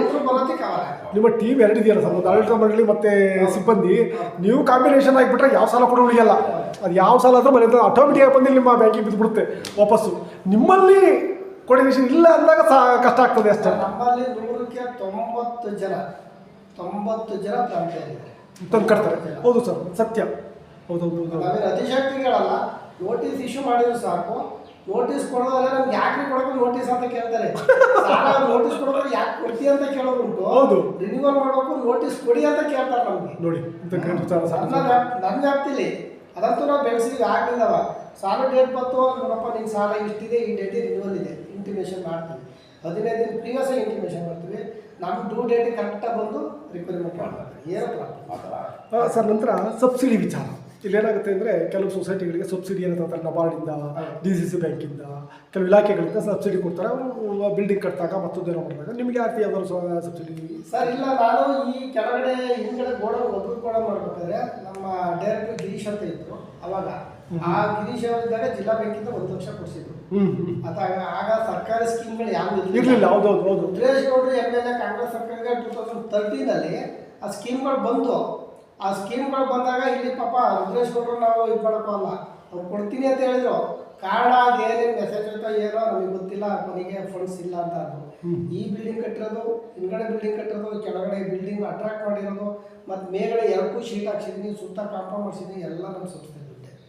A: ನಿಮ್ಮ ಟೀಮ್ 2 ಇದೆಯಲ್ಲ ಸರ್, ಒಂದು ಆಡಳಿತ ಮಂಡಳಿ ಮತ್ತೆ ಸಿಬ್ಬಂದಿ, ನೀವು ಕಾಂಬಿನೇಷನ್ ಆಗಿಬಿಟ್ರೆ ಯಾವ ಸಾಲ ಕೂಡ ಉಳಿಯಲ್ಲ. ಅದು ಯಾವ ಸಾಲ ಆದ್ರೂ ಮನೆ ಆಟೋಮೆಟಿಕ್ ಆಗಿ ಬಂದು ನಿಮ್ಮ ಬ್ಯಾಂಕಿಗೆ ಬಿದ್ದುಬಿಡುತ್ತೆ ವಾಪಸ್ಸು. ನಿಮ್ಮಲ್ಲಿ ಕೋರ್ಡಿನೇಷನ್ ಇಲ್ಲ ಅಂದಾಗ ಕಷ್ಟ ಆಗ್ತದೆ ಅಷ್ಟೇ.
B: ನಮ್ಮಲ್ಲಿ 100ಕ್ಕೆ 90 ಜನ
A: ತಂದು ಕಟ್ತಾರೆ. ಹೌದು ಸರ್, ಸತ್ಯ. ಹೌದೌದು.
B: ಅತಿಶಕ್ತಿ ಹೇಳಲ್ಲ, ನೋಟಿಸ್ ಇಶ್ಯೂ ಮಾಡಿದ್ರು ಸಾಕು. ನೋಟಿಸ್ ಕೊಡೋದ್ರೆ ನಮ್ಗೆ ಯಾಕೆ ಕೊಡೋಕೆ ನೋಟಿಸ್ ಅಂತ ಕೇಳ್ತಾರೆ. ನೋಟಿಸ್ ಕೊಡೋಕೆ ಯಾಕೆ ಕೊಡ್ತೀವಿ ಅಂತ ಕೇಳೋದುಂಟು. ಹೌದು, ರಿನ್ಯೂವಲ್ ಮಾಡಬೇಕು, ನೋಟಿಸ್ ಕೊಡಿ ಅಂತ ಕೇಳ್ತಾರೆ ನಮ್ಗೆ.
A: ನೋಡಿ,
B: ನನ್ನ ವ್ಯಾಪ್ತಿಲಿ ಅದಂತೂ ನಾವು ಬೆಳೆಸಿದ್ವಿ. ಆಗ್ಲಿಲ್ಲವ ಸಾಲ ಡೇಟ್ ಬಂತು, ನೋಡಪ್ಪ ನಿನ್ನ ಸಾಲ ಇಷ್ಟಿದೆ, ಈ ಡೇಟಿಗೆ ರಿನ್ಯೂವಲ್ ಇದೆ, ಇಂಟಿಮೇಷನ್ ಮಾಡ್ತೀವಿ. 15 ದಿನ ಪ್ರೀವಿಯಸ್ ಆಗಿ ಇಂಟಿಮೇಷನ್ ಮಾಡ್ತೀವಿ. ನಮ್ಮ ಡ್ಯೂ ಡೇಟ್ ಕರೆಕ್ಟಾಗಿ ಬಂದು ರಿಕ್ವೈರ್ಮೆಂಟ್ ಮಾಡ್ತಾರೆ. ಏನಪ್ಪ
A: ಸರ್, ನಂತರ ಸಬ್ಸಿಡಿ ವಿಚಾರ ಇಲ್ಲೇನಾಗುತ್ತೆ ಅಂದರೆ, ಕೆಲವು ಸೊಸೈಟಿಗಳಿಗೆ ಸಬ್ಸಿಡಿ ಏನಂತಾರೆ, ನಬಾರ್ಡಿಂದ, DCC ಬ್ಯಾಂಕಿಂದ, ಕೆಲವು ಇಲಾಖೆಗಳಿಂದ ಸಬ್ಸಿಡಿ ಕೊಡ್ತಾರೆ. ಅವರು ಬಿಲ್ಡಿಂಗ್ ಕಟ್ಟಿದಾಗ ಮತ್ತೊಂದೇನೋ ಮಾಡಿದಾಗ. ನಿಮಗೆ ಯಾಕೆ ಯಾವ್ದಾದ್ರು ಸಬ್ಸಿಡಿ?
B: ಸರ್ ಇಲ್ಲ, ನಾನು ಈ ಕೆಳಗಡೆ ಹಿಂದ್ಗಡೆ ಗೋಡನ್ ಒಬ್ಬರು ಕೂಡ ಮಾಡ್ಬೇಕಾದ್ರೆ ನಮ್ಮ ಡೈರೆಕ್ಟರ್ ಗಿರೀಶ್ ಅಂತ ಇದ್ರು. ಅವಾಗ ಆ ಗಿರೀಶ್ ಅವರಿದ್ದಾಗ ಜಿಲ್ಲಾ ಬ್ಯಾಂಕಿಂದ 1 ಲಕ್ಷ ಕೊಡಿಸಿದ್ರು. ಆಗ ಸರ್ಕಾರಿ ಸ್ಕೀಮ್ಗಳು ಯಾವ್ದು
A: ಇರಲಿಲ್ಲ. ಹೌದೌದು.
B: ರುದ್ರೇಶ್ ಗೌಡ್ರು MLA ಕಾಂಗ್ರೆಸ್ ಸರ್ಕಾರಕ್ಕೆ 2013 ಆ ಸ್ಕೀಮ್ಗಳು ಬಂತು. ಆ ಸ್ಕೀಮ್ಗಳು ಬಂದಾಗ ಇಲ್ಲಿ ಪಾಪ ರುದ್ರೇಶ್ ಗೌಡ್ರು ನಾವು ಇದು ಮಾಡೋಕ್ಕಲ್ಲ, ಅವ್ರು ಕೊಡ್ತೀನಿ ಅಂತ ಹೇಳಿದ್ರು. ಕಾರಣ ಅದೇನೇನು ಮೆಸೇಜ್ ಅಂತ ಏನೋ ನಮಗೆ ಗೊತ್ತಿಲ್ಲ, ಕೊನೆಗೆ ಫಂಡ್ಸ್ ಇಲ್ಲ ಅಂತ ಅಂದ್ರು. ಈ ಬಿಲ್ಡಿಂಗ್ ಕಟ್ಟಿರೋದು, ಹಿಂದ್ಗಡೆ ಬಿಲ್ಡಿಂಗ್ ಕಟ್ಟಿರೋದು, ಕೆಳಗಡೆ ಬಿಲ್ಡಿಂಗ್ ಅಟ್ರಾಕ್ಟ್ ಮಾಡಿರೋದು, ಮತ್ತು ಮೇಲ್ಗಡೆ 2 ಶೀಟ್ ಹಾಕ್ಸಿದ್ದೀನಿ, ಸುತ್ತ ಕಾಂಪೌಂಡ್ ಮಾಡಿಸಿದ್ದೀನಿ, ಎಲ್ಲ ನಮ್ಮ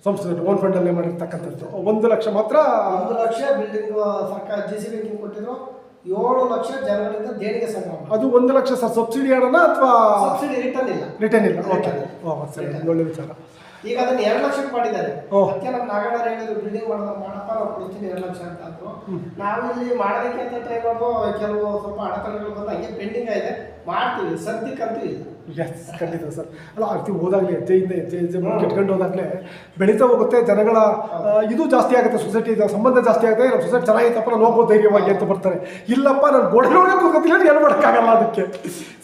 B: ಸಂಸ್ಥೆ
A: ಓನ್ ಫಂಡಲ್ಲೇ ಮಾಡಿರ್ತಕ್ಕಂಥದ್ದು. 1 ಲಕ್ಷ ಮಾತ್ರ.
B: 1 ಲಕ್ಷ ಬಿಲ್ಡಿಂಗ್ ಸರ್ಕಾರ GC ಬ್ಯಾಂಕಿಂಗ್ ಕೊಟ್ಟಿದ್ರು. 7 ಲಕ್ಷ ಜನಗಳಿಂದ ದೇಣಿಗೆ ಸಂಗ್ರಹ.
A: ಅದು 1 ಲಕ್ಷ ಸರ್ ಸಬ್ಸಿಡಿ ಹಣನ ಅಥವಾ
B: ಸಬ್ಸಿಡಿ ರಿಟರ್ನ್ ಇಲ್ಲ?
A: ರಿಟರ್ನ್ ಇಲ್ಲ. ಓಕೆ, ಒಳ್ಳೆ ವಿಚಾರ.
B: ಈಗ ಅದನ್ನ 2 ಲಕ್ಷಕ್ಕೆ ಮಾಡಿದ್ದಾರೆ. ಅದಕ್ಕೆ ನಮ್ಮ ನಾಗಣ್ಣ ಹೇಳಿದ್ರು, ಬಿಲ್ಡಿಂಗ್ ಮಾಡಪ್ಪ ನಾವು ಕೊಡ್ತೀನಿ 2 ಲಕ್ಷ ಅಂತ ಅಂದ್ರು. ನಾವು ಇಲ್ಲಿ ಮಾಡೋದಕ್ಕೆ ಅಂತ ಟ್ರೈ ಮಾಡ್ಬೋ, ಕೆಲವು ಸ್ವಲ್ಪ ಅಡೆತಡೆಗಳು ಬಂದು ಹಂಗೆ ಪೆಂಡಿಂಗ್ ಆಗಿದೆ, ಮಾಡ್ತೀವಿ, ಸದ್ಯಕ್ಕಂತೂ ಇಲ್ಲ.
A: ಎಸ್, ಖಂಡಿತ ಸರ್. ಅಲ್ಲ, ಅರ್ತಿ ಹೋದಾಗಲೇ ಹೆಜ್ಜೆಯಿಂದ ಹೆಜ್ಜೆ ಕೆಟ್ಕೊಂಡು ಹೋದಾಗಲೇ ಬೆಳೀತಾ ಹೋಗುತ್ತೆ. ಜನಗಳ ಇದು ಜಾಸ್ತಿ ಆಗುತ್ತೆ, ಸೊಸೈಟಿ ಸಂಬಂಧ ಜಾಸ್ತಿ ಆಗುತ್ತೆ. ನಮ್ಮ ಸೊಸೈಟಿ ಚೆನ್ನಾಗಿತ್ತಪ್ಪ, ನಾನು ಹೋಗ್ಬೋದು ಧೈರ್ಯವಾಗಿ ಅಂತ ಬರ್ತಾರೆ. ಇಲ್ಲಪ್ಪ, ನಾನು ಗೋಡೆಯೊಳಗೆ ಕೂತ್ಕೊತಿಲ್ಲ, ಏನು ಮಾಡೋಕ್ಕಾಗಲ್ಲ ಅದಕ್ಕೆ.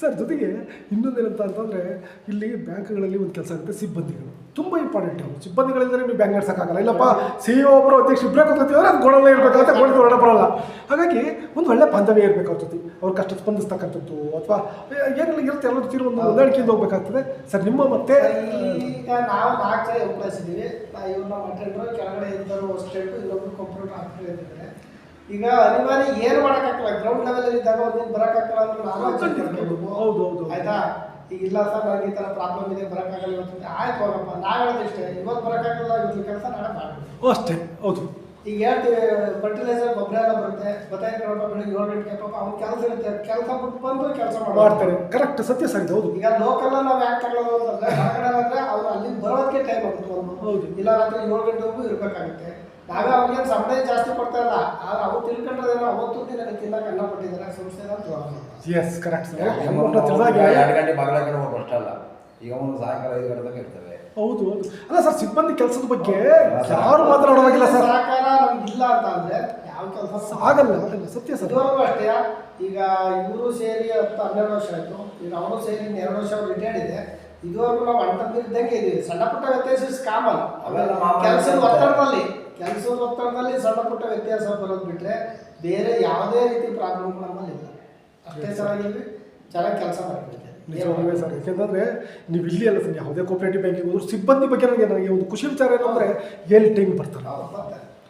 A: ಸರ್, ಜೊತೆಗೆ ಇನ್ನೊಂದೇನಂತ ಅಂತಂದರೆ, ಇಲ್ಲಿ ಬ್ಯಾಂಕ್ಗಳಲ್ಲಿ ಒಂದು ಕೆಲಸ ಆಗುತ್ತೆ, ಸಿಬ್ಬಂದಿಗಳು ತುಂಬ ಇಂಪಾರ್ಟೆಂಟ್. ಸಿಬ್ಬಂದಿಗಳಿಂದಲೇ ನೀವು ಬ್ಯಾಂಕ್ ನಡೆಸೋಕ್ಕಾಗಲ್ಲ. ಇಲ್ಲಪ್ಪ CEO ಒಬ್ಬರು ಅಧ್ಯಕ್ಷ ಇಬ್ಬರೇ ಕೂತ್ಕೊತೀವಿ ಅದು ಗೋಡಲ್ಲೇ ಇರಬೇಕಂತ ಗೋಡಿಗೆ ಹೊರಡ ಬರೋಲ್ಲ. ಹಾಗಾಗಿ ಒಂದು ಒಳ್ಳೆ ಬಾಂಧವ್ಯ ಇರಬೇಕು ಅವ್ರ ಜೊತೆ, ಅವ್ರ ಕಷ್ಟ ಸ್ಪಂದಿಸ್ತಕ್ಕಂಥದ್ದು ಅಥವಾ ಏನೆಲ್ಲ ಇರುತ್ತೆ ಎಲ್ಲ ಜೊತೆ ಒಂದು ಹೊಂದಾಣಿಕೆಯಿಂದ ಹೋಗ್ಬೇಕಾಗ್ತದೆ ಸರ್. ನಿಮ್ಮ ಮತ್ತೆ
B: ಈಗ ನಾವು 4 ಜನ ಎಂಪ್ಲಾಯ್ಸ್ ಇದ್ದೀವಿ. ಇವ್ರನ್ನ ಅಟೆಂಡರ್, ಕೆಳಗಡೆ ಇದ್ದರು ಅಸಿಸ್ಟೆಂಟ್, ಇನ್ನೊಬ್ರು ಕಂಪ್ಯೂಟರ್ ಆಪರೇಟರ್ ಇದ್ದಾರೆ. ಈಗ ಅನಿವಾರ್ಯ ಏನು ಮಾಡೋಕ್ಕಾಗಲ್ಲ, ಗ್ರೌಂಡ್ ಲೆವೆಲ್ ಇದ್ದಾಗ ಒಂದಿನ ಬರೋಕ್ಕಾಗಲ್ಲ ಅಂದ್ರೆ ನಾವು
A: ಹೌದು ಹೌದು
B: ಆಯ್ತಾ. ಈಗ ಇಲ್ಲ ಸರ್ ನನಗೆ ಈ ಥರ ಪ್ರಾಬ್ಲಮ್ ಇದೆ ಬರೋಕ್ಕಾಗಲ್ಲ ಇವತ್ತು, ಆಯ್ತು ಹೋಗಪ್ಪ ನಾವು ಹೇಳೋದು ಇಷ್ಟೇ, ಇವತ್ತು ಬರೋಕ್ಕಾಗಲ್ಲ ಇವತ್ತು ಕೆಲಸ ನಾಳೆ ಮಾಡಬೇಕು
A: ಅಷ್ಟೇ. ಹೌದು
B: ಈಗ ಹೇಳ್ತೀವಿ ಫರ್ಟಿಲೈಸರ್ ಗೊಬ್ಬರ ಎಲ್ಲ ಬರುತ್ತೆ, ಗೊತ್ತಾಯ್ತು ನೋಡಪ್ಪ ಬೆಳಿಗ್ಗೆ 7 ಗಂಟೆಗೆ ಪಾಪ ಅವ್ನು ಕೆಲಸ ಇರುತ್ತೆ, ಕೆಲಸ ಬಿಟ್ಟು ಬಂದು ಕೆಲಸ
A: ಮಾಡ್ತಾರೆ. ಕರೆಕ್ಟ್, ಸತ್ಯ ಸರ್ ಇದು. ಹೌದು.
B: ಈಗ ಲೋಕಲ್ ನಾವು ಯಾಕೆ ತಗೊಳ್ಳೋದು ಅಂತಂದ್ರೆ ಹೊರಗಡೆ ಅಂದ್ರೆ ಅವ್ರು ಅಲ್ಲಿ ಬರೋದಕ್ಕೆ ಟೈಮ್ ಆಗುತ್ತೆ ಒಂದು.
A: ಹೌದು.
B: ಇಲ್ಲ ರಾತ್ರಿ 7 ಗಂಟೆವರೆಗೂ ಇರಬೇಕಾಗುತ್ತೆ. ನಾವೇ ಅವ್ರಿಗೆ ಸಂಬಳ ಜಾಸ್ತಿ ಕೊಡ್ತಾ ಇಲ್ಲ, ಆದ್ರೆ ಅವ್ರು ತಿಳ್ಕೊಂಡ್ರೇನೋ ಅವತ್ತು ದಿನ ತಿನ್ನಕ್ಕೆ ಅನ್ನ ಕೊಟ್ಟಿದ್ದಾರೆ ಸಂಸ್ಥೆ ಅಂತ.
A: Yes correct sir.
C: 2 ಗಂಟೆ ಮಗಳಾಗ ಹೋಗೋದು ಅಷ್ಟೇ ಅಲ್ಲ, ಈಗ ಒಂದು ಸಾಯಂಕಾಲ 5 ಗಂಟೆ ತನಕ ಇರ್ತವೆ.
A: ಹೌದು ಹೌದು. ಅಲ್ಲ ಸರ್, ಸಿಬ್ಬಂದಿ ಕೆಲಸದ ಬಗ್ಗೆ ಯಾರು ಮಾತನಾಡೋವಾಗಿಲ್ಲ ಸರ್.
B: ಸಹಕಾರ ನಮ್ಗೆ ಇಲ್ಲ ಅಂತ ಅಂದ್ರೆ ಯಾವ ಕೆಲಸ
A: ಆಗಲ್ಲ. ಸತ್ಯ ಸರ್.
B: ಇದುವರೆಗೂ ಅಷ್ಟೇ. ಈಗ ಇವರು ಸೇರಿ 10-12 ವರ್ಷ ಆಯ್ತು. ಈಗ ಅವರು ಸೇರಿ 2 ವರ್ಷ ಅವ್ರು ರಿಟೈರ್ಡ್ ಇದೆ. ಇದುವರೆಗೂ ನಾವು ಅಂಟಂದಿದ್ದಂಗೆ ಇದೀವಿ. ಸಣ್ಣ ಪುಟ್ಟ ವ್ಯತ್ಯಾಸ ಕಾಮನ್. ಕೆಲಸದ ಒತ್ತಡದಲ್ಲಿ ಸಣ್ಣ ಪುಟ್ಟ ವ್ಯತ್ಯಾಸ ಬರೋದು ಬಿಟ್ರೆ ಬೇರೆ ಯಾವುದೇ ರೀತಿ ಪ್ರಾಬ್ಲಮ್ ನಮ್ಮಲ್ಲಿ ಇಲ್ಲ. ಅಷ್ಟೇ ಚೆನ್ನಾಗಿದ್ವಿ, ಚೆನ್ನಾಗಿ ಕೆಲಸ ಮಾಡ್ತೀವಿ.
A: ನಿಜವಾಗ್ಲೂ ಸರ್. ಯಾಕೆಂದರೆ ನೀವು ಇಲ್ಲಿ ಅಲ್ಲ ಸರ್, ಯಾವುದೇ ಕೋಆಪರೇಟಿವ್ ಬ್ಯಾಂಕಿಗೆ ಹೋದ್ರು ಸಿಬ್ಬಂದಿ ಬಗ್ಗೆ ನನಗೆ ಒಂದು ಖುಷಿ ವಿಚಾರ ಏನಂದರೆ ಏಳು ಟೈಮ್ ಬರ್ತಾರೆ.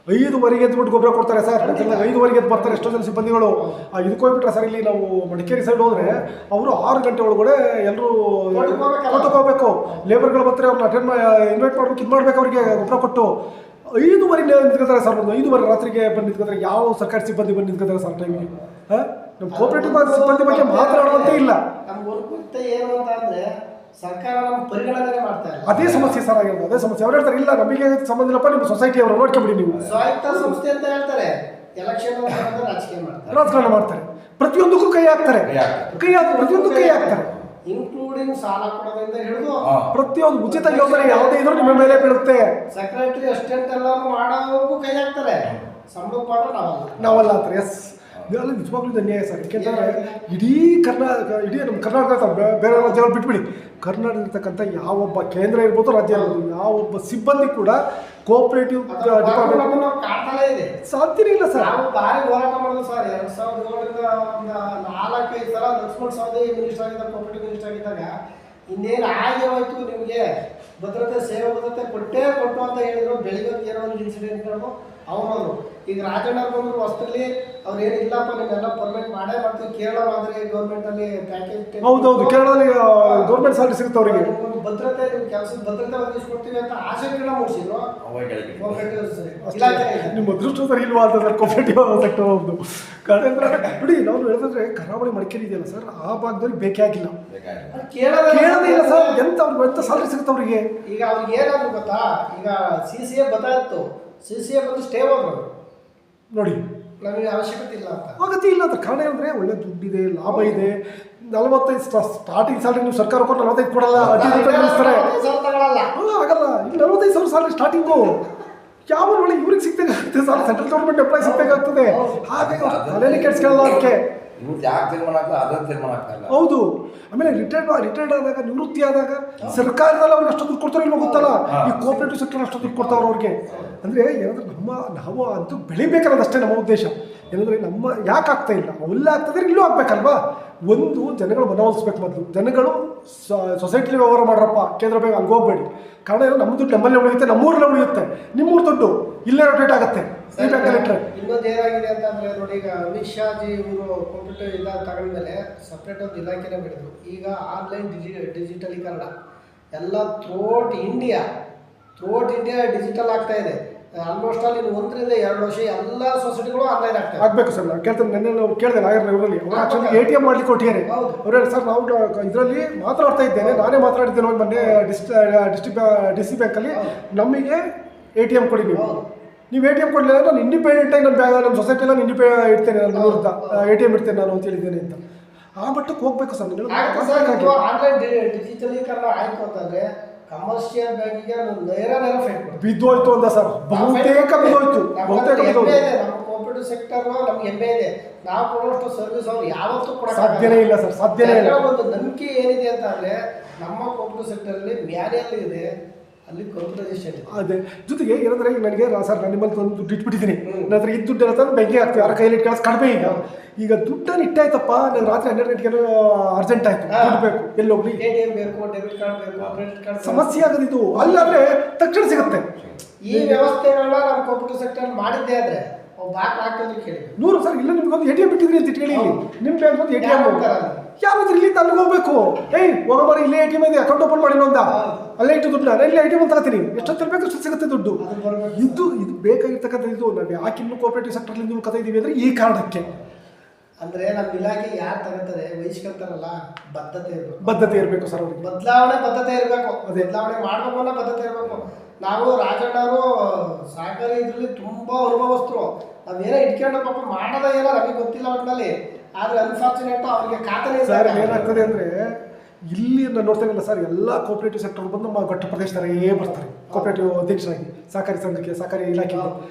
A: 5:30 ಎದ್ಬಿಟ್ಟು ಗೊಬ್ಬರ ಕೊಡ್ತಾರೆ ಸರ್. 5:30 ಎದ್ದು ಬರ್ತಾರೆ ಎಷ್ಟೋ ಜನ ಸಿಬ್ಬಂದಿಗಳು. ಇದಕ್ಕೆ ಹೋಗ್ಬಿಟ್ರೆ ಸರ್, ಇಲ್ಲಿ ನಾವು ಮಡಿಕೇರಿ ಸೈಡ್ ಹೋದರೆ ಅವರು 6 ಗಂಟೆ ಒಳಗಡೆ ಎಲ್ಲರೂ ಕೊಟ್ಟೋಗ್ಬೇಕು. ಲೇಬರ್ಗಳು ಬರ್ತಾರೆ, ಅವ್ರನ್ನ ಅಟೆಂಡ್ ಇನ್ವೈಟ್ ಮಾಡ್ಬೇಕು, ಇದು ಮಾಡ್ಬೇಕು, ಅವ್ರಿಗೆ ಗೊಬ್ಬರ ಕೊಟ್ಟು 5:30 ನಿಂತ್ಕೊತಾರೆ ಸರ್. ಒಂದು 5:30 ರಾತ್ರಿಗೆ ಬಂದು ನಿಂತ್ಕೊತಾರೆ. ಯಾವ ಸರ್ಕಾರಿ ಸಿಬ್ಬಂದಿ ಬಂದು ನಿಂತ್ಕೊತಾರೆ ಸರ್ ಟೈಮಿಗೆ? ಹಾಂ, ನಮ್ಮ ಕೋಆಪರೇಟಿವ್ ಸಿಬ್ಬಂದಿ ಬಗ್ಗೆ ಮಾತನಾಡುವಂತೆ ಇಲ್ಲ.
B: ಏನು ಅಂತ ಅಂದ್ರೆ ಸರ್ಕಾರ ನಮ್ಮ ಪರಿಗಣನೆ ಮಾಡ್ತಾ ಇಲ್ಲ.
A: ಅದೇ ಸಮಸ್ಯೆ ಸರ್ ಆಗಿರೋದು, ಅದೇ ಸಮಸ್ಯೆ. ಅವ್ರು ಹೇಳ್ತಾರೆ ಇಲ್ಲ ನಮಗೆ ಸಂಬಂಧ ಇಲ್ಲಪ್ಪ, ನಿಮ್ಮ ಸೊಸೈಟಿ ಅವರು ನೋಡ್ಕೊಂಬಿಡಿ ನೀವು.
B: ಸ್ವಾಯತ್ತ ಸಂಸ್ಥೆ ಅಂತ ಹೇಳ್ತಾರೆ, ಎಲೆಕ್ಷನ್
A: ರಾಜಕಾರಣ ಮಾಡ್ತಾರೆ, ಪ್ರತಿಯೊಂದಕ್ಕೂ ಕೈ ಹಾಕ್ತಾರೆ, ಪ್ರತಿಯೊಂದು ಕೈ ಹಾಕ್ತಾರೆ.
B: ಇನ್ಕ್ಲೂಡಿಂಗ್ ಸಾಲ ಕೊಡೋದ್ರಿಂದ ಹಿಡಿದು
A: ಪ್ರತಿಯೊಂದು ಉಚಿತ ಯೋಜನೆ ಯಾವುದೇ ಇದ್ರೂ ನಿಮ್ಮ ಮೇಲೆ ಬೀಳುತ್ತೆ.
B: ಸೆಕ್ರೆಟರಿ ಅಸಿಸ್ಟೆಂಟ್ ಎಲ್ಲ ಮಾಡೋವರೆಗೂ ಕೈ ಹಾಕ್ತಾರೆ, ಸಂಬಳ ಪಾತ್ರ
A: ನಾವಲ್ಲ ಅಂತಾರೆ. ಎಸ್, ಇದೆಲ್ಲ ನಿಜವಾಗ್ಲೂ ಅನ್ಯಾಯ ಸರ್. ಯಾಕೆಂದರೆ ಇಡೀ ನಮ್ಮ ಕರ್ನಾಟಕ ಬೇರೆ ರಾಜ್ಯಗಳು ಬಿಟ್ಬಿಡಿ, ಕರ್ನಾಟಕ ಇರ್ತಕ್ಕಂಥ ಯಾವೊಬ್ಬ ಕೇಂದ್ರ ಇರ್ಬೋದು ರಾಜ್ಯ ಇರ್ಬೋದು, ಯಾವೊಬ್ಬ ಸಿಬ್ಬಂದಿ ಕೂಡ ಕೋಆಪರೇಟಿವ್ ಡಿಪಾರ್ಟ್ಮೆಂಟ್
B: ಕಾಡ್ತಾನೆ ಇದೆ.
A: ಸಾಧ್ಯನೇ ಇಲ್ಲ ಸರ್.
B: ನಾವು ಭಾರಿ ಹೋರಾಟ ಮಾಡೋದು ಸರ್. 2007ರಿಂದ ಒಂದು 4-5 ಸಲ ಲಕ್ಷ್ಮಣ್ ಸವದಿ ಮಿನಿಸ್ಟರ್ ಆಗಿದ್ದಾಗ, ಕೋಆಪರೇಟಿವ್ ಮಿನಿಸ್ಟರ್ ಆಗಿದ್ದಾಗ ಇನ್ನೇನು ಆಗಿ ಹೋಯ್ತು, ನಿಮಗೆ ಭದ್ರತೆ ಸೇವೆ ಭದ್ರತೆ ಕೊಟ್ಟು ಅಂತ ಹೇಳಿದ್ರು. ಬೆಳಿಗ್ಗೆ ಏನೋ ಒಂದು ಇನ್ಸಿಡೆಂಟ್ಗಳು ಅವರು ಈಗ ರಾಜಣ್ಣ ಬಂದರು ಹೊಸದಲ್ಲಿ ಅವ್ರು ಏನು ಇಲ್ಲಪ್ಪ ನಿಮ್ಮೆಲ್ಲ ಪರ್ಮನೆಂಟ್ ಮಾಡೇ ಮಾಡ್ತೀವಿ. ಕೇರಳ ಮಾದರಿ ಗೌರ್ಮೆಂಟಲ್ಲಿ ಪ್ಯಾಕೇಜ್.
A: ಹೌದೌದು, ಕೇರಳದಲ್ಲಿ ಗೌರ್ಮೆಂಟ್ ಸ್ಯಾಲರಿ ಸಿಗುತ್ತೆ ಅವರಿಗೆ.
B: ಭದ್ರತೆ, ನಿಮ್ಮ ಕೆಲಸದ ಭದ್ರತೆ ಒದಗಿಸ್ಕೊಡ್ತೀವಿ ಅಂತ ಆಸೆ ಕೂಡ ಮೂಡಿಸಿದ್ರು.
A: ನಿಮ್ಮ ಅದೃಷ್ಟ ಸರ್ ಇಲ್ವಾ ಅಂತ ಸರ್ ಕೋಆಪರೇಟಿವ್ ಸೆಕ್ಟರ್ ಒಂದು ನೋಡಿ. ನಾವು ಹೇಳಿದ್ರೆ ಕರಾವಳಿ ಮಡಿಕೇರಿ ಇದೆಯಲ್ಲ ಸರ್, ಆ ಭಾಗದಲ್ಲಿ ಬೇಕೇ ಆಗಿಲ್ಲ, ಕೇಳೋದೇ ಇಲ್ಲ ಸರ್. ಎಂತ ಸ್ಯಾಲರಿ ಸಿಗುತ್ತೆ ಅವರಿಗೆ.
B: ಈಗ ಅವ್ರಿಗೆ ಏನಾದ್ರು ಗೊತ್ತಾ, ಈಗ CCA ಬರ್ತಾಯಿತ್ತು, CCA ಬಂದು ಸ್ಟೇ ಹೋದ್ರು
A: ನೋಡಿ.
B: ನಮಗೆ ಅವಶ್ಯಕತೆ ಇಲ್ಲ ಅಂತ,
A: ಅಗತ್ಯ ಇಲ್ಲ ಅಂತ. ಕಾರಣ ಅಂದರೆ ಒಳ್ಳೆ ದುಡ್ಡಿದೆ, ಲಾಭ ಇದೆ. 45 ಸ್ಟಾರ್ಟಿಂಗ್ ಸ್ಯಾಲರಿ ನೀವು ಸರ್ಕಾರ ಕೊಟ್ಟು 45 ಕೊಡಲ್ಲ, ನಿಲ್ಲಿಸ್ತಾರೆ. ಆಗಲ್ಲ. ಈಗ 45,000 ಸ್ಯಾಲರಿ ಸ್ಟಾರ್ಟಿಂಗು. ಯಾವ ಒಳ್ಳೆ ಇವ್ರಿಗೆ ಸಿಗ್ಬೇಕಾಗ್ತದೆ ಸರ್, ಸೆಂಟ್ರಲ್ ಗೌರ್ಮೆಂಟ್ ಎಂಪ್ಲಾಯ್ ಸಿಗ್ಬೇಕಾಗ್ತದೆ. ಹಾಗಾಗಿ ತಲೆಯಲ್ಲಿ ಕೆಡ್ಸ್ಕೊಳ್ಳಲ್ಲ ಅದಕ್ಕೆ. ಹೌದು. ಆಮೇಲೆ ರಿಟೈರ್ಡ್ ಆದಾಗ, ನಿವೃತ್ತಿ ಆದಾಗ ಸರ್ಕಾರದಲ್ಲಿ ಅವ್ರಿಗೆ ಅಷ್ಟು ದುಡ್ಡು ಕೊಡ್ತಾರೆ ಇಲ್ವೋ ಗೊತ್ತಲ್ಲ. ಈ ಕೋಆಪರೇಟಿವ್ ಸೆಕ್ಟರ್ ಅಷ್ಟು ದುಡ್ಡು ಕೊಡ್ತಾವ್ರು ಅವ್ರಿಗೆ. ಅಂದರೆ ಏನಂದ್ರೆ ನಾವು ಅಂತೂ ಬೆಳಿಬೇಕನ್ನೋದಷ್ಟೇ ನಮ್ಮ ಉದ್ದೇಶ. ಏನಂದರೆ ನಮ್ಮ ಯಾಕೆ ಆಗ್ತಾ ಇಲ್ಲ, ಅವೆಲ್ಲ ಆಗ್ತದೆ, ಇಲ್ಲೂ ಆಗ್ಬೇಕಲ್ವಾ. ಒಂದು ಜನಗಳು ಮನವೊಲಿಸ್ಬೇಕು. ಮೊದಲು ಜನಗಳು ಸೊಸೈಟಿಲಿ ವ್ಯವಹಾರ ಮಾಡ್ರಪ್ಪ, ಕೇಂದ್ರ ಬ್ಯಾಂಕ್ ಅಲ್ಲಿಗೆ ಹೋಗ್ಬೇಡಿ. ಕಾರಣ ಏನು, ನಮ್ಮ ದುಡ್ಡು ನಮ್ಮಲ್ಲೇ ಉಳಿಯುತ್ತೆ, ನಮ್ಮೂರಲ್ಲೇ ಉಳಿಯುತ್ತೆ. ನಿಮ್ಮೂರು ದುಡ್ಡು ಇಲ್ಲೇ ರೊಟೇಟ್ ಆಗುತ್ತೆ.
B: ಇನ್ನೊಂದು ಏನಾಗಿದೆ ಅಂತಂದ್ರೆ ನೋಡಿ, ಈಗ ಅಮಿತ್ ಶಾ ಜಿ ಇವರು ಕಂಪ್ಯೂಟರ್ ಇಲ್ಲ ತಗೊಂಡ್ಮೇಲೆ ಸಪ್ರೇಟ್ ಒಂದು ಇಲಾಖೆನೇ ಮಾಡಿದ್ರು. ಈಗ ಆನ್ಲೈನ್ ಡಿಜಿಟಲೀಕರಣ ಎಲ್ಲ ಥ್ರೋಟ್ ಇಂಡಿಯಾ ಡಿಜಿಟಲ್ ಆಗ್ತಾ ಇದೆ. ಆಲ್ಮೋಸ್ಟ್ ಅಲ್ಲಿ 1 ರಿಂದ 2 ವರ್ಷ ಎಲ್ಲ ಸೊಸೈಟಿಗಳು ಆನ್ಲೈನ್
A: ಆಗಬೇಕು ಸರ್. ನಾನು ಕೇಳ್ತೇನೆ, ನೆನ್ನೆ ನಾವು ಕೇಳಿದೆ ಲಾಯರ್ನಲ್ಲಿ, ಅವರು ಆಕ್ಚುಲಿ ATM ಮಾಡ್ಲಿಕ್ಕೆ ಕೊಟ್ಟಿದ್ದಾರೆ. ಅವ್ರು ಹೇಳಿ ಸರ್, ನಾವು ಇದರಲ್ಲಿ ಮಾತನಾಡ್ತಾ ಇದ್ದೇನೆ, ನಾನೇ ಮಾತನಾಡಿದ್ದೇನೆ ಹೋಗಿ ಮೊನ್ನೆ DC ಬ್ಯಾಂಕಲ್ಲಿ, ನಮಗೆ ATM ಕೊಡಿ ನೀವು ATM ಕೊಡಲಿಲ್ಲ, ನಾನು ಇಂಡಿಪೆಂಡೆಂಟಾಗಿ ನಮ್ಮ ಸೊಸೈಟಿಯಲ್ಲಿ ನಾನು ಇಡ್ತೇನೆ, ನನ್ನ ವಿರುದ್ಧ ATM ಇಡ್ತೇನೆ ನಾನು ಅಂತ ಹೇಳಿದ್ದೇನೆ ಅಂತ. ಆ ಮಟ್ಟಕ್ಕೆ ಹೋಗ್ಬೇಕು ಸರ್.
B: ಆನ್ಲೈನ್ ಡಿಜಿಟಲೀಕರಣ ಆಯ್ತು ಅಂತಂದ್ರೆ ಕಮರ್ಷಿಯಲ್ ಬ್ಯಾಂಕಿಗೆ ನೇರ ಫೈಟ್
A: ಬಿದ್ದೋಯ್ತು ಅಂತ ಸರ್. ಬಹುತೇಕ ಬಿದ್ದೋಯ್ತು.
B: ನಮ್ಮ ಕೋಆಪರೇಟಿವ್ ಸೆಕ್ಟರ್ ನಮ್ಗೆ ಹೆಮ್ಮೆ ಇದೆ. ನಾವು ಕೊಡುವಷ್ಟು ಸರ್ವಿಸ್ ಅವ್ರು ಯಾವತ್ತೂ ಕೂಡ
A: ಸಾಧ್ಯನೇ ಇಲ್ಲ ಸರ್, ಸಾಧ್ಯನೇ ಇಲ್ಲ.
B: ಒಂದು ನಂಬಿಕೆ ಏನಿದೆ ಅಂತ ಅಂದ್ರೆ ನಮ್ಮ ಕೋಆಪರೇಟಿವ್ ಸೆಕ್ಟರ್ ಅಲ್ಲಿ ಮ್ಯಾನ್ಯಲ್ ಇದೆ, ಅಲ್ಲಿ ಕಂಪ್ಯೂಟರೈಸೇಷನ್
A: ಅದೇ ಜೊತೆಗೆ ಏನಂದ್ರೆ ಈಗ ನನಗೆ ಸರ್ ನಾನು ನಿಮ್ಮಲ್ಲಿ ಒಂದು ದುಡ್ಡು ಇಟ್ಬಿಟ್ಟಿದ್ದೀನಿ ನನ್ನ ಹತ್ರ ಈ ದುಡ್ಡು ಎಲ್ಲ ತಂದು ಬೆಂಕಿ ಹಾಕ್ತೀವಿ ಯಾರ ಕೈಯಲ್ಲಿ ಇಟ್ಕೊಳ್ಳೋದು ಕಡಿಮೆ ಈಗ ದುಡ್ಡನ್ನು ಇಟ್ಟಾಯ್ತಪ್ಪ ನಂಗೆ ರಾತ್ರಿ 12 ಗಂಟೆಗೆ ಅರ್ಜೆಂಟ್ ಆಯ್ತು ದುಡ್ಡು ಬೇಕು ಎಲ್ಲಿ ಹೋಗ್ಲಿ
B: ATM ಬೇಕು, ಡೆಬಿಟ್ ಕಾರ್ಡ್ ಬೇಕು, ಕ್ರೆಡಿಟ್ ಕಾರ್ಡ್
A: ಸಮಸ್ಯೆ ಆಗೋದಿದು ಅಲ್ಲಾದ್ರೆ ತಕ್ಷಣ ಸಿಗುತ್ತೆ.
B: ಈ ವ್ಯವಸ್ಥೆಗಳನ್ನ ನಮ್ಮ ಕಂಪ್ಯೂಟರ್ ಸೆಕ್ಟರ್ ಮಾಡಿದ್ದೆ ಆದ್ರೆ ಬ್ಯಾಕ್ ಹಾಕೋದಕ್ಕೆ ಹೇಳಿ
A: 100 ಸರ್ ಇಲ್ಲ ನಿಮ್ಗೆ ಒಂದು ATM ಬಿಟ್ಟಿದ್ರಿ ಅಂತ ಇಟ್ಕೊಳ್ಳಿ ಇಲ್ಲಿ ನಿಮ್ಮ ಬ್ಯಾಂಕ್ ಒಂದು ATM ಯಾರಾದ್ರೂ ಇಲ್ಲಿ ತಲೆಗೆ ಹೋಗ್ಬೇಕು ಹೋಗೋಬಾರ ಇಲ್ಲೇ ATM ಇದೆ ಅಕೌಂಟ್ ಓಪನ್ ಮಾಡಿ ಅಂತ ಅಲ್ಲೇ ಇಟ್ಟು ದುಡ್ಡು ನಾನು ಇಲ್ಲೇ ATM ಅಂತ ತಗೋತೀನಿ ಎಷ್ಟೊತ್ತು ಬೇಕು ಅಷ್ಟು ಸಿಗುತ್ತೆ ದುಡ್ಡು. ಇದು ಬೇಕಾಗಿರ್ತಕ್ಕಂಥ ಇದು ನಾವು ಯಾಕೆ ಇನ್ನೂ ಕೋಆಪರೇಟಿವ್ ಸೆಕ್ಟರ್ಲಿಂದ ಉಳ್ಕೊತಾ ಇದೀವಿ ಅಂದ್ರೆ ಈ ಕಾರಣಕ್ಕೆ.
B: ಅಂದ್ರೆ ನಮ್ಮ ಇಲಾಖೆ ಯಾರು ತಗೋತಾರೆ ವಹಿಸ್ಕೊಂತಾರಲ್ಲ
A: ಬದ್ಧತೆ ಇರಬೇಕು ಸರ್ ಅವ್ರಿಗೆ
B: ಬದ್ಧತೆ ಇರಬೇಕು ಬದಲಾವಣೆ ಮಾಡಬೇಕು ಅನ್ನೋ ಬದ್ಧತೆ ಇರಬೇಕು. ನಾವು ರಾಜಣ್ಣವರು ಸಹಕಾರಿ ಇದರಲ್ಲಿ ತುಂಬಾ ಅನುಭವಸ್ಥರು ನಾವೇನೋ ಇಟ್ಕೊಂಡು ಪಾಪ ಮಾಡೋದ ಏನೋ ನಮಗೆ ಗೊತ್ತಿಲ್ಲ ಒಟ್ಟಿನಲ್ಲಿ ಆದ್ರೆ ಅನ್ಫಾರ್ಚುನೇಟ್ ಅವ್ರಿಗೆ ಖಾತರಿ
A: ಸರ್ ಏನಾಗ್ತದೆ ಅಂದ್ರೆ ಇಲ್ಲಿ ನಾನು ನೋಡ್ತಾ ಇಲ್ಲ ಸರ್ ಎಲ್ಲ ಕೋಆಪರೇಟಿವ್ ಸೆಕ್ಟರ್ ಬಂದು ನಮ್ಮ ಘಟ್ಟ ಪ್ರದೇಶದಾಗೆ ಬರ್ತಾರೆ ಕೋಆಪರೇಟಿವ್ ಅಧ್ಯಕ್ಷರಾಗಿ ಸಹಕಾರಿ ಸಂಘಕ್ಕೆ ಸಹಕಾರಿ ಇಲಾಖೆ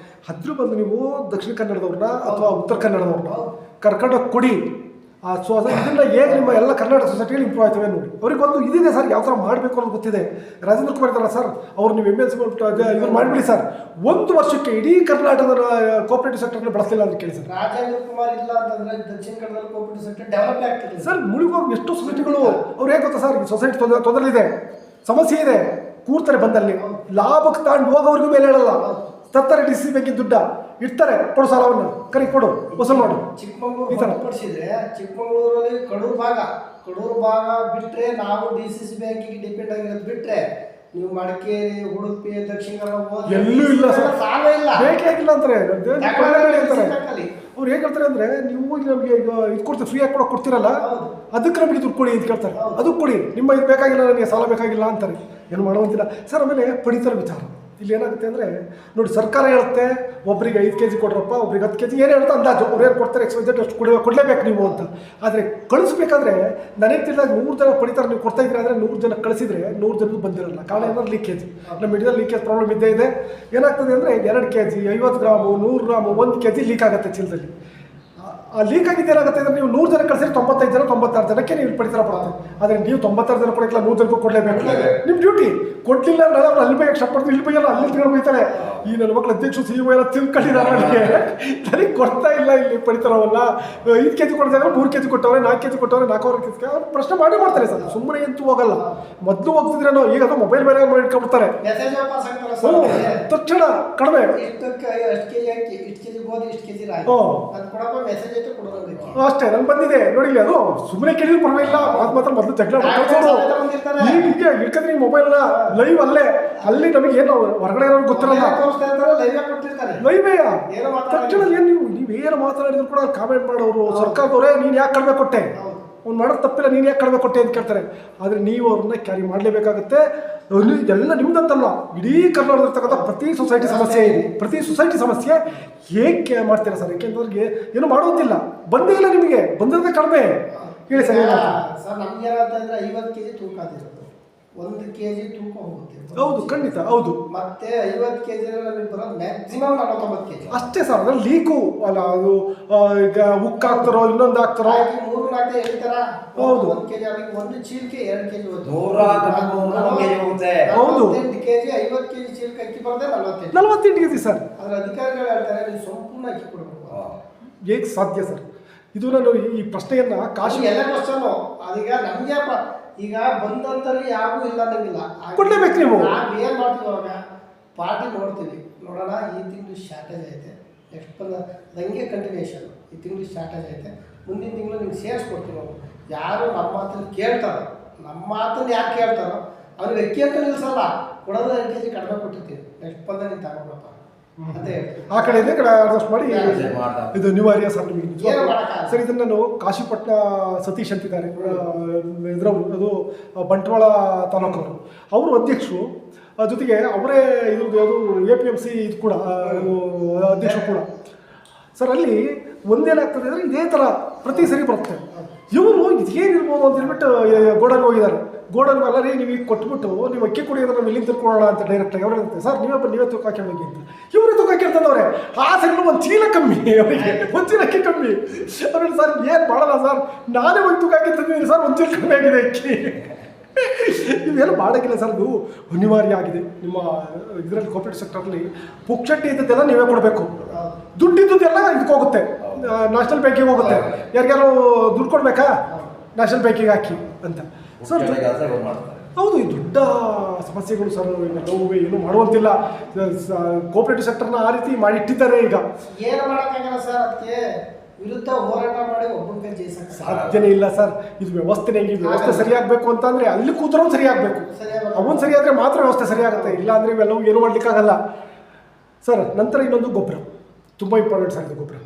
A: ಹತ್ರ ಬಂದು ನೀವು ದಕ್ಷಿಣ ಕನ್ನಡದವ್ರನ್ನ ಅಥವಾ ಉತ್ತರ ಕನ್ನಡದವ್ರನ್ನ ಕರ್ಕೊಂಡೋಗಿ ಕೊಡಿ ಇದನ್ನ ಹೇಗೆ ನಿಮ್ಮ ಎಲ್ಲ ಕರ್ನಾಟಕ ಸೊಸೈಟಿಯಲ್ಲಿ ಇಂಪ್ರೂವ್ ಆಗ್ತವೆ ನೋಡಿ ಅವ್ರಿಗೆ ಒಂದು ಇದಿದೆ ಸರ್ ಯಾವ ಥರ ಮಾಡಬೇಕು ಅನ್ನೋದು ಗೊತ್ತಿದೆ. ರಾಜೇಂದ್ರ ಕುಮಾರ್ ಇದ್ದಾರಲ್ಲ ಸರ್ ಅವ್ರು ನೀವು MLC ಇವ್ರು ಮಾಡಿಬಿಡಿ ಸರ್ 1 ವರ್ಷಕ್ಕೆ ಇಡೀ ಕರ್ನಾಟಕದ ಕೋಆಪರೇಟಿವ್ ಸೆಕ್ಟರ್ನ ಬಳಸಲಿಲ್ಲ ಅಂತ ಕೇಳಿ ಸರ್.
B: ರಾಜೇಂದ್ರ ಕುಮಾರ್ ಇಲ್ಲ ಅಂತಂದ್ರೆ ದಕ್ಷಿಣ ಕನ್ನಡದಲ್ಲಿ ಕೋಆಪರೇಟಿವ್ ಸೆಕ್ಟರ್ ಡೆವಲಪ್ ಆಗ್ತಿದೆ
A: ಸರ್. ಮುಳುಗೋಗಿ ಎಷ್ಟು ಸೊಸೈಟಿಗಳು ಅವ್ರು ಹೇಗೆ ಗೊತ್ತಾ ಸರ್ ಸೊಸೈಟಿ ತೊಂದರೆಲಿದೆ ಸಮಸ್ಯೆ ಇದೆ ಕೂರ್ತಾರೆ ಬಂದಲ್ಲಿ ಲಾಭಕ್ಕೆ ತಾಂಡು ಹೋಗೋವ್ರಿಗೂ ಮೇಲೆ ಹೇಳಲ್ಲ ತತ್ತಾರೆ DC ಬ್ಯಾಂಕಿನ ದುಡ್ಡ ಇಡ್ತಾರೆ ಕೊಡು ಸಾಲವನ್ನು ಕೊಡು ವಸೂಲು ಮಾಡು.
B: ಚಿಕ್ಕಮಗಳೂರು ಹೊರತುಪಡಿಸಿದ್ರೆ ಚಿಕ್ಕಮಗಳೂರಲ್ಲಿ ಕಡೂರು ಭಾಗ ಬಿಟ್ರೆ ನಾವು DCC ಬ್ಯಾಂಕಿಗೆ ಡಿಪೆಂಡ್ ಆಗಿರೋದು ಬಿಟ್ರೆ ನೀವು ಮಡಿಕೇರಿ ಉಡುಪಿ ದಕ್ಷಿಣ ಕನ್ನಡ
A: ಎಲ್ಲೂ ಇಲ್ಲ ಸರ್
B: ಸಾಲ ಇಲ್ಲ
A: ಬೇಕಾಗಿಲ್ಲ ಅಂತಾರೆ ಅವ್ರು ಹೇಗೆ ಹೇಳ್ತಾರೆ ಅಂದ್ರೆ ನೀವು ನಮಗೆ ಈಗ ಇದು ಕೊಡ್ತೀವಿ ಫ್ರೀ ಆಗಿ ಕೊಡ್ತೀರಲ್ಲ ಅದಕ್ಕೆ ನಮಗೆ ದುಡ್ಡು ಕೊಡಿ ಅಂತ ಕೇಳ್ತಾರೆ ಅದಕ್ಕೆ ಕೊಡಿ ನಿಮ್ಮ ಇದು ಬೇಕಾಗಿಲ್ಲ ನನಗೆ ಸಾಲ ಬೇಕಾಗಿಲ್ಲ ಅಂತಾರೆ ಏನು ಮಾಡುವಂತಿಲ್ಲ ಸರ್. ಆಮೇಲೆ ಪಡಿತರ ವಿಚಾರ ಇಲ್ಲಿ ಏನಾಗುತ್ತೆ ಅಂದರೆ ನೋಡಿ ಸರ್ಕಾರ ಹೇಳುತ್ತೆ ಒಬ್ಬರಿಗೆ 5 kg ಕೊಡ್ರಪ್ಪ ಒಬ್ರಿಗೆ 10 kg ಏನು ಹೇಳ್ತಾ ಅಂದಾಜು ಅವ್ರು ಏನು ಕೊಡ್ತಾರೆ XYZ ಅಷ್ಟು ಕೊಡಲೇಬೇಕು ನೀವು ಅಂತ. ಆದರೆ ಕಳಿಸ್ಬೇಕಾದ್ರೆ ನನಗೆ ತಿಳಿದಾಗ 100 ಜನ ಪಡಿತಾರೆ ನೀವು ಕೊಡ್ತಾ ಇದ್ದೀರಾ ಅಂದರೆ 100 ಜನ ಕಳಿಸಿದ್ರೆ 100 ಜನದ್ದು ಬಂದಿರಲ್ಲ. ಕಾರಣ ಏನಾದ್ರು ಲೀಕೇಜ್ ನಮ್ಮ ಇಂಡಿಯಾದಲ್ಲಿ ಲೀಕೇಜ್ ಪ್ರಾಬ್ಲಮ್ ಇದ್ದೇ ಇದೆ. ಏನಾಗ್ತದೆ ಅಂದರೆ 2 kg 50 gram 100 gram 1 kg leak ಆಗುತ್ತೆ ಚೀಲದಲ್ಲಿ. ಆ ಲೀಕ್ ಆಗಿದ್ದು ಏನಾಗುತ್ತೆ ಅಂದರೆ ನೀವು 100 ಜನ ಕಳಿಸಿದ್ರೆ 95 ಜನ 96 ಜನಕ್ಕೆ ನೀವು ಪಡಿತರ ಬರುತ್ತೆ. ಆದರೆ ನೀವು 96 ಜನ ಕೊಡೋಕ್ಕಿಲ್ಲ 100 ಜನಕ್ಕೂ ಕೊಡಲೇಬೇಕು ನಿಮ್ಮ ಡ್ಯೂಟಿ. ಕೊಡ್ಲಿಲ್ಲ ಅಂದ್ರೆ ಅವ್ರು ಅಲ್ಲಿ ಬಗ್ಗೆ ಇಷ್ಟಪಡ್ತೀವಿ ಇಲ್ಲಿ ಬೈಯಲ್ಲ ಅಲ್ಲಿ ತಿಳ್ಕೊಂಡು ಬೈತಾರೆ. ಈ ನನ್ನ ಮಕ್ಕಳು ಅಧ್ಯಕ್ಷರು CEO ಎಲ್ಲ ತಿಳ್ಕೊಂಡಿದ್ದಾರೆ ನನಗೆ ಕೊಡ್ತಾ ಇಲ್ಲ ಇಲ್ಲಿ ಪಡಿತಾರವಲ್ಲ 5 kg ಕೊಡ್ತಾರೆ 3 kg ಕೊಟ್ಟವ್ರೆ 4 kg ಕೊಟ್ಟವ್ರೆ 4 kg ಅವ್ರು ಪ್ರಶ್ನೆ ಮಾಡ್ತಾರೆ ಸರ್. ಸುಮ್ಮನೆ ಅಂತೂ ಹೋಗಲ್ಲ. ಮೊದಲು ಹೋಗ್ತಿದ್ರೇನೋ ಈಗ ಅದು ಮೊಬೈಲ್ ಮೇಲೆ ಇಟ್ಕೊಂಡ್ಬಿಡ್ತಾರೆ ತಕ್ಷಣ ಕಡಿಮೆ ಅಷ್ಟೇ ನಂಗೆ ಬಂದಿದೆ ನೋಡಿ ಅದು ಸುಮ್ಮನೆ ಕೇಳಿದ್ರು ಪರವಾಗಿಲ್ಲ ಮಾತ್ರ ಮೊದಲು ಜಗಳ ಈಗ ಇಟ್ಕೊಂಡ್ರೆ ಮೊಬೈಲ್ ಲೈವ್ ಅಲ್ಲಿ ನಮಗೆ ಏನು ಹೊರಗಡೆ ಇರೋರು ಗೊತ್ತಿರಲ್ಲ ಲೈವೇ ತಕ್ಷಣ ನೀವೇನು ಮಾತನಾಡಿದ್ರು ಕೂಡ ಕಾಮೆಂಟ್ ಮಾಡೋರು ಸರ್ಕಾರದವರೇ ನೀನು ಯಾಕೆ ಕಡಿಮೆ ಕೊಟ್ಟೆ ಅವ್ನು ಮಾಡೋದು ತಪ್ಪಿಲ್ಲ ನೀನು ಯಾಕೆ ಕಡಿಮೆ ಕೊಟ್ಟೆ ಅಂತ ಕೇಳ್ತಾರೆ. ಆದರೆ ನೀವು ಅವ್ರನ್ನ ಕ್ಯಾರಿ ಮಾಡಲೇಬೇಕಾಗುತ್ತೆ. ಎಲ್ಲ ನಿಮ್ದಂತಲ್ಲ ಇಡೀ ಕರ್ನಾಟಕದಲ್ಲಿರ್ತಕ್ಕಂಥ ಪ್ರತಿ ಸೊಸೈಟಿ ಸಮಸ್ಯೆ ಇದೆ. ಪ್ರತಿ ಸೊಸೈಟಿ ಸಮಸ್ಯೆ ಹೇಗೆ ಮಾಡ್ತೀರಾ ಸರ್? ಯಾಕೆಂದ್ರೆ ಏನು ಮಾಡೋದಿಲ್ಲ ಬಂದೇ ಇಲ್ಲ ನಿಮಗೆ ಬಂದಿರೋದೇ ಕಡಿಮೆ ಹೇಳಿ ಸರ್.
B: ಸರ್ ನಮ್ಗೆ ಏನಾಗ್ತಂದ್ರೆ 50 kg ತೂಕ ಆಗಿರೋದು 1 kg ತೂಕ ಹೋಗುತ್ತೆ.
A: ಹೌದು ಖಂಡಿತ ಹೌದು.
B: ಮತ್ತೆ 50 kg ನಮಗೆ ಬರೋದು ಮ್ಯಾಕ್ಸಿಮಮ್ 49 kg ಅಷ್ಟೇ
A: ಸರ್. ಅದ್ರಲ್ಲಿ ಲೀಕು ಅಲ್ಲ ಅದು ಈಗ ಉಕ್ಕ ಹಾಕ್ತಾರೋ ಇನ್ನೊಂದು ಹಾಕ್ತಾರೋ
B: 3-4 ಹೇಳ್ತಾರ.
A: ಹೌದು
B: 1 kg ಆಗಿ ಒಂದು ಚೀಲಕ್ಕೆ 2 kg
C: ಹೋಗುತ್ತೆ.
B: 48 kg 50 kg ಚೀಲಕ್ಕೆ ಅಕ್ಕಿ ಬರೋದೇ
A: 48 kg ಸರ್.
B: ಅದ್ರ ಅಧಿಕಾರಿಗಳು ಹೇಳ್ತಾರೆ ನೀವು ಸಂಪೂರ್ಣ ಅಕ್ಕಿ ಕೊಡಬೇಕು.
A: ಹೇಗೆ ಸಾಧ್ಯ ಸರ್? ಇದು ನಾನು ಈ ಪ್ರಶ್ನೆಯನ್ನ
B: ಕಾಶಿ ಎಲ್ಲ ಕ್ವಶನ್ ಅದೀಗ ನಮ್ಗೆ ಈಗ ಬಂದಂತಲ್ಲಿ ಯಾರಿಗೂ ಇಲ್ಲ ಅನ್ನಂಗಿಲ್ಲ
A: ಕೊಡ್ಲೇಬೇಕು. ನೀವು
B: ನಾವು ಏನು ಮಾಡ್ತೀವಿ ಅವಾಗ ಪಾರ್ಟಿ ನೋಡ್ತೀವಿ ನೋಡೋಣ ಈ ತಿಂಗಳು ಶಾರ್ಟೇಜ್ ಐತೆ ನೆಕ್ಸ್ಟ್ ಬಂದ ಹಂಗೆ ಕಂಟಿನ್ಯೂಷನ್ ಈ ತಿಂಗಳು ಶಾರ್ಟೇಜ್ ಐತೆ ಮುಂದಿನ ತಿಂಗಳು ನಿಮ್ಗೆ ಸೇರಿಸ್ಕೊಡ್ತೀವಿ ನಾವು. ಯಾರು ನಮ್ಮ ಮಾತನ್ನು ಕೇಳ್ತಾರೋ ನಮ್ಮ ಮಾತನ್ನು ಯಾರು ಕೇಳ್ತಾರೋ ಅವ್ರಿಗೆ ಅಕ್ಕಿ ಅಂತ ನಿಲ್ಸಲ್ಲ ಕೊಡೋದ್ರೆ 2 kg ಕಡಿಮೆ ಕೊಟ್ಟಿರ್ತೀವಿ ನೆಕ್ಸ್ಟ್ ಬಂದ ನೀನು ತಗೋಬೇಕಪ್ಪ
A: ಆ ಕಡೆ ಇದೆ ಕಡೆ ಅಡ್ಜಸ್ಟ್ ಮಾಡಿ ಇದು ಅನಿವಾರ್ಯ ಸರ್ ನಿಮಗೆ ಸರ್. ಇದನ್ನು ನಾನು ಕಾಶಿಪಟ್ಟಣ ಸತೀಶ್ ಅಂತಿದ್ದಾರೆ ಇದ್ರವರು ಅದು ಬಂಟ್ವಾಳ ತಾಲೂಕವರು ಅವರು ಅಧ್ಯಕ್ಷರು ಜೊತೆಗೆ ಅವರೇ ಇದ್ರದ್ದು ಯಾವುದು APMC ಇದು ಕೂಡ ಅಧ್ಯಕ್ಷರು ಕೂಡ ಸರ್. ಅಲ್ಲಿ ಒಂದೇನಾಗ್ತದೆ ಅಂದರೆ ಇದೇ ಥರ ಪ್ರತಿ ಸರಿ ಬರುತ್ತೆ. ಇವರು ಇದೇನಿರ್ಬೋದು ಅಂತ ಹೇಳ್ಬಿಟ್ಟು ಗೋಡನ್ ಹೋಗಿದ್ದಾರೆ. ಗೋಡನ್ ಅಲ್ಲ ರೀ ನೀವು ಈಗ ಕೊಟ್ಬಿಟ್ಟು ನೀವು ಅಕ್ಕಿ ಕುಡಿಯೋದ್ರೆ ನಾವು ಇಲ್ಲಿಂದ ತಿಳ್ಕೊಳ್ಳೋಣ ಅಂತ ಡೈರೆಕ್ಟಾಗಿ ಅವ್ರು ಹೇಳ್ತಾರೆ ಸರ್ ನೀವೇ ತೂಕ ಹಾಕಿ ಹೋಗಿ ಅಂತ. ಇವರೇ ತೂಕ ಹಾಕಿರ್ತದವ್ರೆ ಆ ಸೈಡ್ ಒಂದು ಚೀಲ ಕಮ್ಮಿ ಅವರಿಗೆ ಒಂದು ಚೀಲ ಅಕ್ಕಿ ಕಮ್ಮಿ ಅವ್ರು ಸರ್ ಏನು ಮಾಡಲ್ಲ ಸರ್ ನಾನೇ ಒಂದು ತೂಕ ಹಾಕಿ ತಂದಿದ್ದೀನಿ ಸರ್ ಒಂದು ಚೀಲ ಕಮ್ಮಿ ಆಗಿದೆ ಅಕ್ಕಿ ಇವೆಲ್ಲ ಮಾಡೋಕ್ಕಿಲ್ಲ ಸರ್, ಅದು ಅನಿವಾರ್ಯ ಆಗಿದೆ. ನಿಮ್ಮ ಇದರಲ್ಲಿ ಕೋಆಪರೇಟಿವ್ ಸೆಕ್ಟರ್ಲಿ ಪುಕ್ಷಟ್ಟಿ ಇದ್ದದ್ದೆಲ್ಲ ನೀವೇ ಕೊಡಬೇಕು, ದುಡ್ಡಿದ್ದೆಲ್ಲ ಇದಕ್ಕೆ ಹೋಗುತ್ತೆ, ನ್ಯಾಷನಲ್ ಬ್ಯಾಂಕಿಗೆ ಹೋಗುತ್ತೆ. ಯಾರಿಗಾರು ದುಡ್ಡು ಕೊಡಬೇಕಾ, ನ್ಯಾಷನಲ್ ಬ್ಯಾಂಕಿಗೆ ಹಾಕಿ ಅಂತ ಸರ್. ಹೌದು, ಈ ದೊಡ್ಡ ಸಮಸ್ಯೆಗಳು ಸರ್. ಇವೆಲ್ಲವೂ ಏನು ಮಾಡುವಂತಿಲ್ಲ. ಕೋಆಪರೇಟಿವ್ ಸೆಕ್ಟರ್ನ ಆ ರೀತಿ ಮಾಡಿಟ್ಟಿದ್ದಾರೆ. ಈಗ
B: ಏನು ಮಾಡೋಕ್ಕಾಗಲ್ಲ ಸರ್, ಅದಕ್ಕೆ ವಿರುದ್ಧ ಹೋರಾಟ ಮಾಡಿ ಒಬ್ಬೊಬ್ಬ ಜಯಿಸಕ್ಕೆ
A: ಸಾಧ್ಯನೇ ಇಲ್ಲ ಸರ್. ಇದು ವ್ಯವಸ್ಥೆ ಹೆಂಗೆ, ವ್ಯವಸ್ಥೆ ಸರಿಯಾಗಬೇಕು ಅಂತಂದರೆ ಅಲ್ಲಿ ಕೂತ್ರೂ ಸರಿಯಾಗಬೇಕು. ಅವನು ಸರಿಯಾದರೆ ಮಾತ್ರ ವ್ಯವಸ್ಥೆ ಸರಿಯಾಗುತ್ತೆ, ಇಲ್ಲ ಅಂದರೆ ಇವೆಲ್ಲವೂ ಏನು ಮಾಡಲಿಕ್ಕಾಗಲ್ಲ ಸರ್. ನಂತರ ಇನ್ನೊಂದು ಗೊಬ್ಬರ ತುಂಬ ಇಂಪಾರ್ಟೆಂಟ್ ಸರ್. ಇದು ಗೊಬ್ಬರ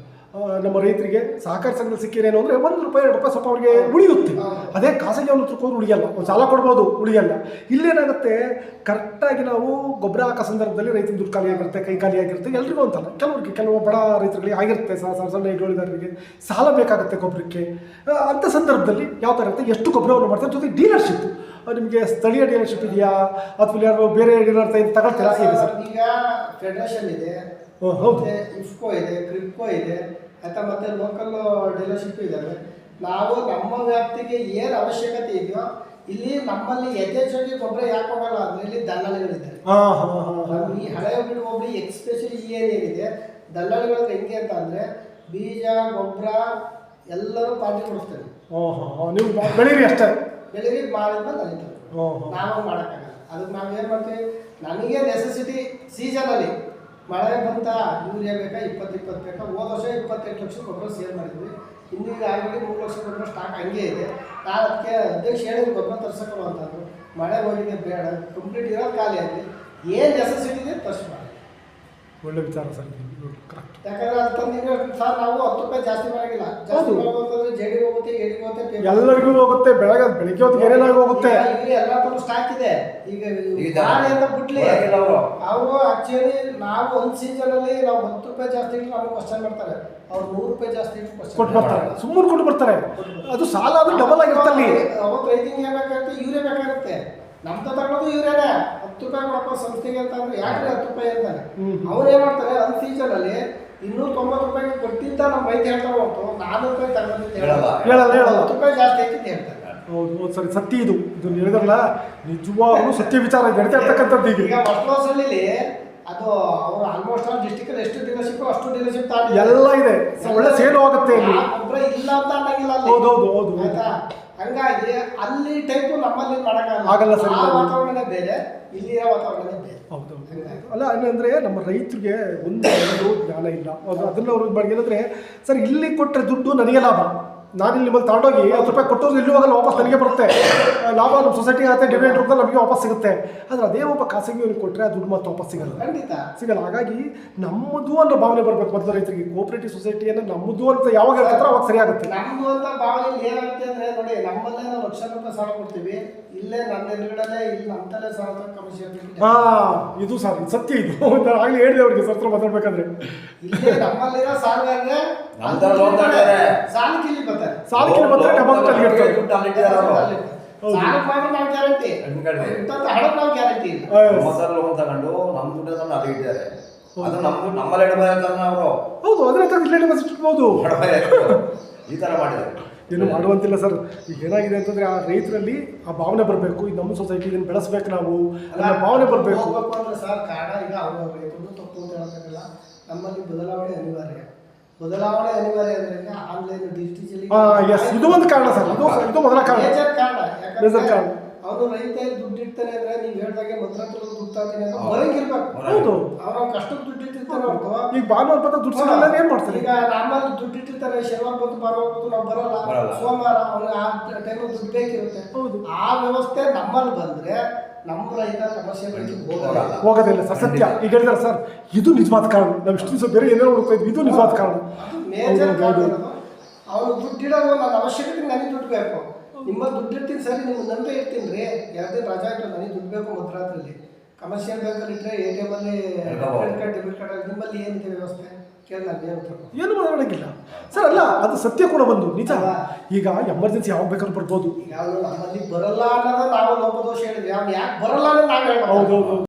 A: ನಮ್ಮ ರೈತರಿಗೆ ಸಹಕಾರ ಸಂಘದಲ್ಲಿ ಸಿಕ್ಕಿರೇನು ಅಂದರೆ ₹1 2 ಸ್ವಲ್ಪ ಅವ್ರಿಗೆ ಉಳಿಯುತ್ತೆ. ಅದೇ ಖಾಸಗಿ ಅವ್ರ ಹತ್ರ ಹೋದ್ರೆ ಉಳಿಯಲ್ಲ. ಒಂದು ಸಾಲ ಕೊಡ್ಬೋದು, ಉಳಿಯಲ್ಲ. ಇಲ್ಲೇನಾಗುತ್ತೆ, ಕರೆಕ್ಟಾಗಿ ನಾವು ಗೊಬ್ಬರ ಹಾಕೋ ಸಂದರ್ಭದಲ್ಲಿ ರೈತನ ದುಡ್ಡು ಖಾಲಿ ಆಗಿರುತ್ತೆ, ಕೈ ಖಾಲಿ ಆಗಿರುತ್ತೆ. ಎಲ್ರಿಗೂ ಅಂತಲ್ಲ, ಕೆಲವು ಬಡ ರೈತರುಗಳಿಗೆ ಆಗಿರುತ್ತೆ, ಸಣ್ಣ ಹಿಡುವಳಿದಾರರಿಗೆ ಸಾಲ ಬೇಕಾಗುತ್ತೆ ಗೊಬ್ಬರಕ್ಕೆ. ಅಂಥ ಸಂದರ್ಭದಲ್ಲಿ ಯಾವ ಥರ ಇರುತ್ತೆ, ಎಷ್ಟು ಗೊಬ್ಬರವನ್ನು ಮಾಡ್ತಾರೆ. ಜೊತೆಗೆ ಡೀಲರ್ಶಿಪ್, ನಿಮಗೆ ಸ್ಥಳೀಯ ಡೀಲರ್ಶಿಪ್ ಇದೆಯಾ ಅಥವಾ ಯಾರು ಬೇರೆ ಡೀಲರ್ ತಗೊಳ್ತೀರಾ ಹೇಗೆ ಸರ್?
B: ಈಗ ಫೆಡರೇಷನ್ ಇದೆ,
A: ಹೌದು,
B: ಇಫ್ಕೋ ಇದೆ, ಕ್ರಿಪ್ಕೋ ಇದೆ, ಅಥವಾ ಮತ್ತೆ ಲೋಕಲ್ ಡೀಲರ್ಶಿಪ್ ಇದ್ದಾವೆ. ನಾವು ನಮ್ಮ ವ್ಯಾಪ್ತಿಗೆ ಏನು ಅವಶ್ಯಕತೆ ಇದೆಯೋ ಇಲ್ಲಿ ನಮ್ಮಲ್ಲಿ ಯಥೇಚ್ಛವಾಗಿ ಗೊಬ್ಬರ ಯಾಕೆ ಹೋಗಲ್ಲ ಅಂದ್ರೆ ಇಲ್ಲಿ ದಲ್ಲಾಳಿಗಳಿದ್ದಾರೆ. ಈ ಹಳೆ ಹೋಬಳಿ ಎಕ್ಸ್ಪೆಷಲಿ ಈ ಏರಿಯಾ ಇದೆ, ದಲ್ಲಾಳಿಗಳ ಹೆಂಗೆ ಅಂತ ಅಂದ್ರೆ ಬೀಜ ಗೊಬ್ಬರ ಎಲ್ಲರೂ ಪಾರ್ಟಿ ಕೊಡಿಸ್ತಾರೆ.
A: ನೀವು ಬೆಳೀರಿ ಅಷ್ಟೇ,
B: ಬೆಳೀರಿ ಮಾಡಿದ್ಮೇಲೆ ನಡೀತಾರೆ. ನಾವು ಮಾಡೋಕ್ಕಾಗಲ್ಲ. ಅದಕ್ಕೆ ನಾವು ಏನು ಮಾಡ್ತೀವಿ, ನಮಗೆ ನೆಸೆಸಿಟಿ ಸೀಸನಲ್ಲಿ ಮಳೆ ಬಂತ ಯೂರಿಯಾ ಬೇಕಾ, 20 ಬೇಕಾ. ಹೋದ ವರ್ಷ 28 ಲಕ್ಷ ಗೊಬ್ಬರ ಸೇಲ್ ಮಾಡಿದ್ವಿ. ಇನ್ನೀಗ ಆಲ್ರೆಡಿ 3 ಲಕ್ಷ ಗೊಬ್ಬರ ಸ್ಟಾಕ್ ಹಂಗೆ ಇದೆ. ನಾನು ಅದಕ್ಕೆ ಅಧ್ಯಕ್ಷ ಹೇಳಿದ್ರು ಗೊಬ್ಬರ ತರ್ಸಕ್ಕಲ್ಲ ಅಂತಂದ್ರು. ಮಳೆ ಹೋಗಿದೆ, ಬೇಡ, ಕಂಪ್ಲೀಟ್ ಇರೋದು ಖಾಲಿ ಆಗಲಿ, ಏನು ನೆಸೆಸಿಟಿ ಇದೆ ತರ್ಸಿ ಮಾಡಿ.
A: ಒಳ್ಳೆ ವಿಚಾರ ಸರ್, ಕರೆಕ್ಟ್.
B: ಯಾಕಂದ್ರೆ ಅದು ತಂದಿದ್ರೆ ಸರ್ ನಾವು ₹10 ಜಾಸ್ತಿ ಮಾಡೋಂಗಿಲ್ಲ. ಜಾಸ್ತಿ ಮಾಡೋದಂತಂದ್ರೆ ಜೆಡಿಗೆ ಹೋಗುತ್ತೆ, ಎಡಿಗೆ ಹೋಗುತ್ತೆ,
A: ಎಲ್ಲರಿಗೂ ಹೋಗುತ್ತೆ. ಬೆಳಗ್ಗೆ ಹೊತ್ತಿಗೆ ಏನೇನಾಗಿ ಹೋಗುತ್ತೆ.
B: ಈಗ ಎಲ್ಲ ತರ ಸ್ಟಾಕ್ ಇದೆ. ಈಗ ಅಂತ ಬಿಟ್ಲಿ ಅವರು ಆಕ್ಚುಲಿ ನಾವು ಒಂದು ಸೀಸನ್ ಅಲ್ಲಿ ನಾವು ₹10 ಜಾಸ್ತಿ ಇಟ್ಟು ನಮಗೆ ಕ್ವಶನ್ ಮಾಡ್ತಾರೆ. ಅವ್ರು ₹100 ಜಾಸ್ತಿ
A: ಕೊಟ್ಟು ಬರ್ತಾರೆ, ಸುಮ್ಮನೆ ಕೊಟ್ಟು ಬರ್ತಾರೆ. ಅದು ಸಾಲ ಅದು ಡಬಲ್ ಆಗಿರ್ತಲ್ಲಿ.
B: ಅವತ್ತು ರೈತಿಂಗ್ ಏನ್ ಬೇಕಾಗುತ್ತೆ, ಯೂರಿಯಾ ಬೇಕಾಗುತ್ತೆ. ನಮ್ದು ತಗೊಳ್ಳೋದು ಯೂರಿಯಾನೇ. ₹10 ಕೊಡಪ್ಪ ಸಂಸ್ಥೆಗೆ ಅಂತ ಅಂದ್ರೆ ಯಾಕ್ರಿ ₹10 ಅಂತಾನೆ. ಅವ್ರು ಏನ್ ಮಾಡ್ತಾರೆ, ಒಂದು ಸೀಸನ್ ಅಲ್ಲಿ ₹290 ಕೊಟ್ಟಿದ್ದ ನಮ್ಮ ರೈತ ಹೇಳ್ತಾರೆ ಹೊರತು ₹400 ತಗೊಂಡಿದ್ದು ಹೇಳಲ್ಲ. ₹10 ಜಾಸ್ತಿ ಹಾಕಿದ್ದು ಹೇಳ್ತಾರೆ.
A: ಹೌದು ಸರಿ, ಸತ್ಯ ಇದು ಹೇಳಿದ್ರಲ್ಲ, ನಿಜವಾಗ್ಲೂ ಸತ್ಯ ವಿಚಾರ ನಡೀತಾ ಇರ್ತಕ್ಕಂಥದ್ದು. ಈಗ
B: ಮಸ್ಲೋಸಲ್ಲಿ ಅದು ಅವರು ಆಲ್ಮೋಸ್ಟ್ ಆಲ್ ಡಿಸ್ಟಿಕ್ ಅಲ್ಲಿ ಎಷ್ಟು ಡೀಲರ್ಶಿಪ್ ಅಷ್ಟು ಡೀಲರ್ಶಿಪ್
A: ಎಲ್ಲ ಇದೆ, ಒಳ್ಳೆ ಸೇಲ್ ಆಗುತ್ತೆ.
B: ಒಬ್ಬರ ಇಲ್ಲ ಅಂತ ಅನ್ನಂಗಿಲ್ಲ.
A: ಹೌದು
B: ಆಯ್ತಾ, ಹಂಗಾಗಿ ಅಲ್ಲಿ ಟೈಪ್ ನಮ್ಮಲ್ಲಿ
A: ಆಗಲ್ಲ ಸರ್.
B: ವಾತಾವರಣನೇ ಬೇರೆ, ಇಲ್ಲಿರೋ ವಾತಾವರಣನೇ ಬೇರೆ.
A: ಹೌದು ಅಲ್ಲ, ಏನಂದ್ರೆ ನಮ್ಮ ರೈತರಿಗೆ ಒಂದು ಜ್ಞಾನ ಇಲ್ಲ. ಅದನ್ನ ಅವ್ರು ಏನಂದ್ರೆ ಸರ್, ಇಲ್ಲಿ ಕೊಟ್ಟರೆ ದುಡ್ಡು ನನಗೆ ಲಾಭ, ನಾನಿಲ್ಲಿ ನಿಮ್ಮಲ್ಲಿ ತಗೊಂಡೋಗಿ ₹10 ಕೊಟ್ಟೋದು ಇಲ್ಲಿ ಹೋಗಲ್ಲ, ವಾಪಸ್ ನನಗೆ ಬರುತ್ತೆ ಲಾಭ. ನಮ್ಮ ಸೊಸೈಟಿಗೆ ಆಗುತ್ತೆ, ಡಿವೈಡ್ ರೂಪದಲ್ಲಿ ನಮಗೆ ವಾಪಸ್ ಸಿಗುತ್ತೆ. ಆದರೆ ಅದೇ ಒಬ್ಬ ಖಾಸಗಿಯವನಿಗೆ ಕೊಟ್ಟರೆ ಆ ದುಡ್ಡು ಮತ್ತೆ ವಾಪಸ್ ಸಿಗಲ್ಲ,
B: ಖಂಡಿತ ಸಿಗಲ್ಲ.
A: ಹಾಗಾಗಿ ನಮ್ಮದು ಅನ್ನೋ ಭಾವನೆ ಬರಬೇಕು ಮೊದಲು ರೈತರಿಗೆ. ಕೋಆಪರೇಟಿವ್ ಸೊಸೈಟಿಯನ್ನು ನಮ್ಮದು ಅಂತ ಯಾವಾಗ ಹೇಳ್ತಾರೆ ಅವಾಗ ಸರಿಯಾಗುತ್ತೆ.
B: ನಮ್ಮದು ಅಂತ ಭಾವನೆ ಏನಾಗುತ್ತೆ ಅಂದರೆ, ನೋಡಿ ನಮ್ಮಲ್ಲೇ ನಾವು ₹1,00,000 ಸಾಲ ಕೊಡ್ತೀವಿ, ಇಲ್ಲೇ ನನ್ನ ಎದುರುಗಡೆ ಇಲ್ಲಿ ನಮ್ಮಲ್ಲೇ ಸಾಲ ಕಮಿಷನ್.
A: ಇದು ಸರ್ ಸತ್ಯ. ಇದು ನಾನು ಆಗಲೇ ಹೇಳಿದೆ ಅವ್ರಿಗೆ ಸತ್ರ ಮಾತಾಡ್ಬೇಕಾದ್ರೆ,
B: ಇಲ್ಲೇ ನಮ್ಮಲ್ಲಿರೋ ಸಾಲಗಾರರೇ ಸಾಲಕ್ಕೆ ಇಲ್ಲಿ ಬರ್ತಾರೆ.
A: ಸಾಲಕ್ಕೆ ಬರ್ತಾರೆ, ಡೆಪಾಸಿಟ್ ಇರ್ತಾರೆ.
B: ಸಾಲಕ್ಕೆ ನಾವು ಗ್ಯಾರಂಟಿ, ಹಣಕ್ಕೆ ನಾವು ಗ್ಯಾರಂಟಿ ಇಲ್ಲ.
C: ಲೋನ್ ತಗೊಂಡು ನಮ್ಮ ದುಡ್ಡನ್ನು ಅಲ್ಲಿ ಇಟ್ಟಿದ್ದಾರೆ. ಅದು ನಮ್ಮಲ್ಲಿ ಇಡಬೇಕಾದ್ರೆ ಅವರು
A: ಹೌದು, ಅದನ್ನ ಇಲ್ಲೇ ಡೆಪಾಸಿಟ್ ಇಟ್ಬೋದು.
C: ಈ ಥರ ಮಾಡಿದ್ದಾರೆ.
A: ಏನು ಮಾಡುವಂತಿಲ್ಲ ಸರ್. ಈಗ ಏನಾಗಿದೆ ಅಂತಂದ್ರೆ, ಆ ರೈತರಲ್ಲಿ ಆ ಭಾವನೆ ಬರಬೇಕು. ಇದು ನಮ್ಮ ಸೊಸೈಟಿ, ಇದನ್ನು ಬೆಳೆಸ್ಬೇಕು ನಾವು, ಅದನ್ನ ಭಾವನೆ ಬರಬೇಕು
B: ಅಂದ್ರೆ ಸರ್. ಕಾರಣ ಈಗ ಅವರು ರೈತರು ತಪ್ಪು ಅಂತ ಹೇಳೋಕ್ಕಾಗಲ್ಲ. ನಮ್ಮಲ್ಲಿ ಬದಲಾವಣೆ ಅನಿವಾರ್ಯ ಅಂದ್ರೆ ಆನ್ಲೈನ್ ಡಿಜಿಟಲ್.
A: ಇದು ಒಂದು ಕಾರಣ ಸರ್, ಇದು ಮೊದಲ ಕಾರಣ.
B: ಅವನು ರೈತ ದುಡ್ಡು ಇಡ್ತಾನೆ ಅಂದ್ರೆ ನೀವು ಹೇಳ್ದಾಗೆ ಮದ್ರಾತ್ರ ದುಡ್ಡು ತರ್ತೀನಿ ಅಂದ್ರೆ ಬರಂಗಿರ್ಬೇಕು.
A: ಹೌದು,
B: ಅವ್ರ ಕಷ್ಟಕ್ಕೆ ದುಡ್ಡು ಇಟ್ಟಿರ್ತಾನೆ ಹೊರತು
A: ಈಗ ಭಾನುವಾರ ಬಂದ ದುಡ್ಡು ಸಿಗಲ್ಲ ಏನ್ ಮಾಡ್ತಾರೆ.
B: ಈಗ ನಮ್ಮಲ್ಲಿ ದುಡ್ಡು ಇಟ್ಟಿರ್ತಾರೆ, ಶನಿವಾರ ಬಂದು ಭಾನುವಾರ ಬಂದು ನಾವು ಬರಲ್ಲ, ಸೋಮವಾರ ಅವ್ನಿಗೆ ಆ ಟೈಮ್ ದುಡ್ಡು ಬೇಕಿರುತ್ತೆ.
A: ಹೌದು,
B: ಆ ವ್ಯವಸ್ಥೆ ನಮ್ಮಲ್ಲಿ ಬಂದ್ರೆ ನಮ್ಮ ರೈತ ಸಮಸ್ಯೆಗಳಿಗೆ
A: ಹೋಗೋದಿಲ್ಲ ಸರ್. ಸತ್ಯ ಈಗ ಹೇಳಿದಾರೆ ಸರ್, ಇದು ನಿಜವಾದ ಕಾರಣ. ನಾವು ಇಷ್ಟು ದಿವಸ ಬೇರೆ ಏನೇನೋ ಹುಡುಕ್ತಾ ಇದ್ವಿ, ಇದು ನಿಜವಾದ ಕಾರಣ.
B: ಮೇಜರ್ ಕಾರಣ ಅವ್ನು ದುಡ್ಡಿಡೋದು ನನ್ನ ಅವಶ್ಯಕತೆ, ನನಗೆ ದುಡ್ಡು ಬೇಕು. ನಿಮ್ಮಲ್ಲಿ ದುಡ್ಡು ಇರ್ತೀನಿ ಸರಿ, ನಿಮ್ಮ ನಂತರ ಇರ್ತೀನಿ ರೀ, 2 ದಿನ ರಜಾ ಇಟ್ಟು ನನಗೆ ದುಡ್ಡು ಬೇಕು ಮಧ್ಯರಾತ್ರಿಯಲ್ಲಿ. ಕಮರ್ಷಿಯಲ್ ಬ್ಯಾಂಕಲ್ಲಿ ಇಟ್ಟರೆ ATM ಅಲ್ಲಿ ಕ್ರೆಡಿಟ್ ಕಾರ್ಡ್ ಡೆಬಿಟ್ ಕಾರ್ಡ್ ನಿಮ್ಮಲ್ಲಿ ಏನಿದೆ ವ್ಯವಸ್ಥೆ ಕೇಳಿ ನಾನು
A: ಏನು ಮಾತಾಡೋಕ್ಕಿಲ್ಲ ಸರ್. ಅಲ್ಲ, ಅದು ಸತ್ಯ ಕೂಡ ಬಂದು ನಿಜ. ಈಗ ಎಮರ್ಜೆನ್ಸಿ ಯಾವಾಗ ಬೇಕಾದ್ರೂ ಬರ್ಬೋದು.
B: ಈಗ ನಮ್ಮಲ್ಲಿ ಬರಲ್ಲ ಅನ್ನೋದು ನಾವು ಲೋಪದೋಷ ಹೇಳಿದ್ವಿ. ಅವ್ನು ಯಾಕೆ ಬರಲ್ಲ ಅನ್ನೋದು ನಾವು ಹೇಳ್ಬೋದು.
A: ಹೌದು.